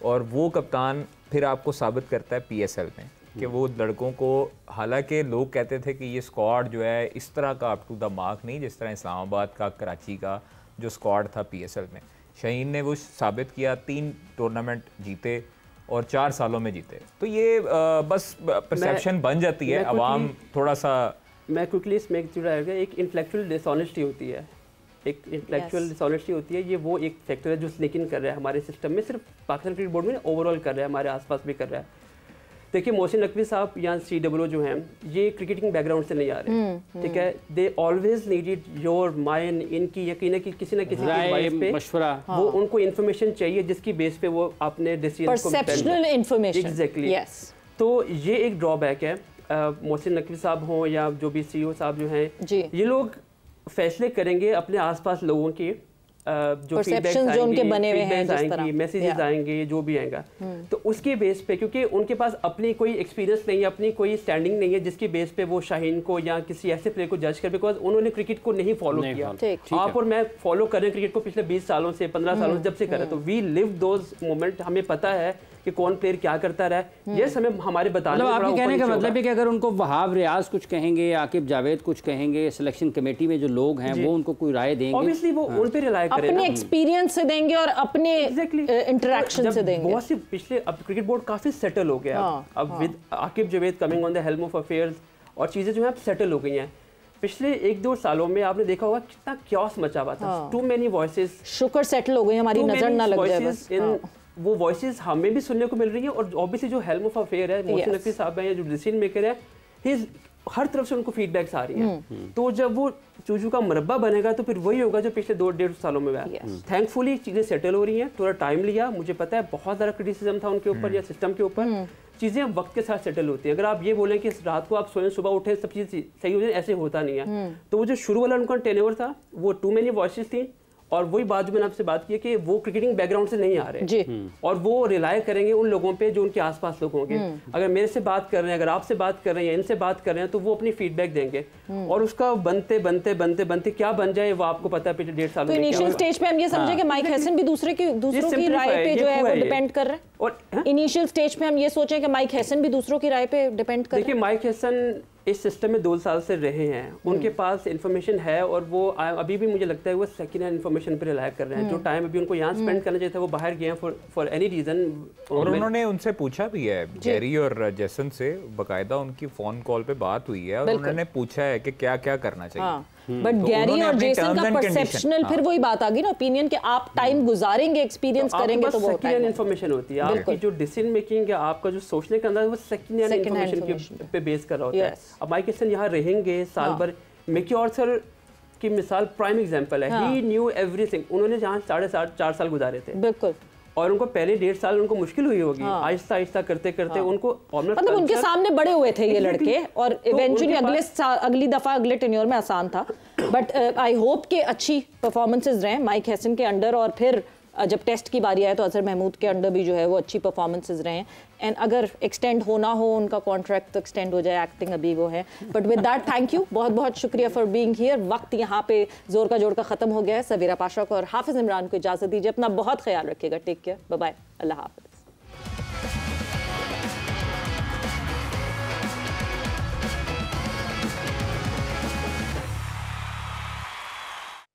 और वो कप्तान फिर आपको साबित करता है PSL में कि वो लड़कों को, हालांकि लोग कहते थे कि ये स्क्वाड जो है इस तरह का अप टू द मार्क नहीं जिस तरह इस्लामाबाद का, कराची का जो स्क्वाड था PSL में। शाहीन ने वो साबित किया, 3 टूर्नामेंट जीते और 4 सालों में जीते। तो ये बस परसेप्शन बन जाती है, अवाम थोड़ा सा। मैं क्विकली इसमें एक इंटेलेक्चुअल डिसऑनेस्टी होती है, एक इंटेलेक्चुअल डिसऑनेस्टी होती है। ये वो एक फैक्टर है जो स्नीक इन कर रहा है हमारे सिस्टम में, सिर्फ पाकिस्तान क्रिकेट बोर्ड में ओवरऑल कर रहा है, हमारे आसपास भी कर रहा है। देखिए मोहसिन नकवी साहब या CW जो हैं, ये क्रिकेटिंग बैकग्राउंड से नहीं आ रहे, ठीक है, they always needed your mind, इनकी यकीन है कि किसी ना किसी एडवाइस पे मशवरा, वो उनको इन्फॉर्मेशन चाहिए जिसकी बेस पे वो अपने डिसीजन को, परसेप्शनल इन्फॉर्मेशन, एग्जैक्टली, यस। तो ये एक ड्रॉबैक है। मोहसिन नकवी साहब हों या जो भी CEO साहब जो हैं, ये लोग फैसले करेंगे अपने आसपास लोगों के, जो Perceptions जो उनके बने हुए हैं जिस तरह, मैसेजेस आएंगे, जो भी आएगा, तो उसके बेस पे, क्योंकि उनके पास अपनी कोई एक्सपीरियंस नहीं है, अपनी कोई स्टैंडिंग नहीं है जिसकी बेस पे वो शाहीन को या किसी ऐसे प्लेयर को जज कर, बिकॉज उन्होंने क्रिकेट को नहीं फॉलो किया। आप और मैं फॉलो कर रहे हैं क्रिकेट को पिछले 20 सालों से, 15 सालों से, जब से कर रहे, तो वी लिव दोज मोमेंट, हमें पता है कि कौन प्लेयर क्या करता रहा है। ये समय हमारे बताने मतलब आपके कहने का मतलब है कि अगर उनको वहाब रियाज कुछ कहेंगे, आकिब जावेद कुछ कहेंगे, सिलेक्शन कमेटी में जो लोग हैं वो उनको कोई राय देंगे, ऑब्वियसली वो उन पे रिलाई करें, अपने एक्सपीरियंस से देंगे और अपने इंटरेक्शन से देंगे। बहुत सी पिछले, अब क्रिकेट बोर्ड काफी सेटल हो गया, अब with Aqib Javed coming on the helm of affairs, और चीजें जो है अब सेटल हो गई हैं। पिछले 1-2 सालों में आपने देखा होगा कितना क्योस मचा हुआ था, टू मेनी वॉइसेस, शुक्र सेटल हो गई, हमारी नजर ना लग जाए बस। वो वॉइसेस हमें भी सुनने को मिल रही है, और ऑब्वियसली जो हेल्म ऑफ अफेयर है, मोहसिन नकवी साहब हैं, जो डिसीजन मेकर है, हर तरफ से उनको फीडबैक्स आ रही हैं। तो जब वो चूचू का मुरब्बा बनेगा तो फिर वही होगा जो पिछले 2-1.5 सालों में हुआ। थैंकफुली चीज़ें सेटल हो रही हैं, थोड़ा टाइम लिया, मुझे पता है बहुत ज़्यादा क्रिटिसिज्म था उनके ऊपर या सिस्टम के ऊपर, चीज़ें वक्त के साथ सेटल होती है। अगर आप ये बोलें कि रात को आप सोएं सुबह उठे सब चीज़ सही हो जाए, ऐसे होता नहीं है। तो वो जो शुरू वाला उनका टेनओवर था, वो टू मेनी वॉइसेस थी, और वही बात जो मैंने आपसे बात की कि वो क्रिकेटिंग बैकग्राउंड से नहीं आ रहे जी, और वो रिलाय करेंगे उन लोगों पे जो उनके आसपास लोग होंगे। अगर मेरे से बात कर रहे हैं, अगर आपसे बात कर रहे हैं, इनसे बात कर रहे हैं, तो वो अपनी फीडबैक देंगे, और उसका बनते बनते बनते बनते क्या बन जाए वो आपको पता है पिछले 1.5 साल में। तो इनिशियल स्टेज पे हम ये समझे कि माइक हैसन भी दूसरों की राय पे जो है वो डिपेंड कर रहे हैं, और इनिशियल स्टेज पे हम ये सोचें कि माइक हैसन भी दूसरों की राय पे डिपेंड कर रहे हैं। देखिए, माइक हैसन इस सिस्टम में 2 साल से रहे हैं, उनके पास इन्फॉर्मेशन है, और वो अभी भी मुझे लगता है वो सेकेंड हैंड इन्फॉर्मेशन पर रिलाय कर रहे हैं। जो टाइम अभी उनको यहाँ स्पेंड करना चाहिए था, वो बाहर गए हैं फॉर एनी रीजन। और उन्होंने उनसे पूछा भी है, जेरी और जेसन से बाकायदा उनकी फोन कॉल पे बात हुई है, और उन्होंने पूछा है कि क्या क्या करना चाहिए। बट गैरी और जेसन का परसेप्शनल, फिर वही बात आ गई ना, ओपिनियन कि आप टाइम गुजारेंगे, एक्सपीरियंस करेंगे, तो वो सेकंड हैंड इन्फॉर्मेशन होती है। आपकी जो डिसीजन मेकिंग है, आपका जो सोचने का अंदाज, वो सेकंड हैंड इन्फॉर्मेशन पे बेस कर रहा होता है। अब माइक हैसन यहाँ रहेंगे साल भर, मिकी आर्थर की मिसाल प्राइम एग्जांपल है, ही न्यू एवरीथिंग। उन्होंने जहाँ 4 साल गुजारे थे, बिल्कुल, और उनको पहले 1.5 साल उनको मुश्किल हुई होगी, आहिस्ता आहिस्ता करते करते उनको मतलब उनके सामने बड़े हुए थे ये लड़के, और इवेंचुअली अगली दफा अगले टेन्योर में आसान था। बट आई होप कि अच्छी परफॉर्मेंसेज रहे माइक हैसन के अंडर, और फिर जब टेस्ट की बारी आए तो अजहर महमूद के अंडर भी जो है वो अच्छी परफॉर्मेंसेज रहे। एंड अगर एक्सटेंड होना हो उनका कॉन्ट्रैक्ट तो एक्सटेंड हो जाए, एक्टिंग अभी वो है। But with that thank you, बहुत बहुत शुक्रिया फॉर बीइंग हियर। वक्त यहाँ पे जोर का जोड़ का ख़त्म हो गया है। सवीरा पाशा को और हाफिज़ इमरान को इजाज़त दीजिए। अपना बहुत ख्याल रखिएगा। टेक केयर, बाय बाय, अल्लाह हाफ़िज़।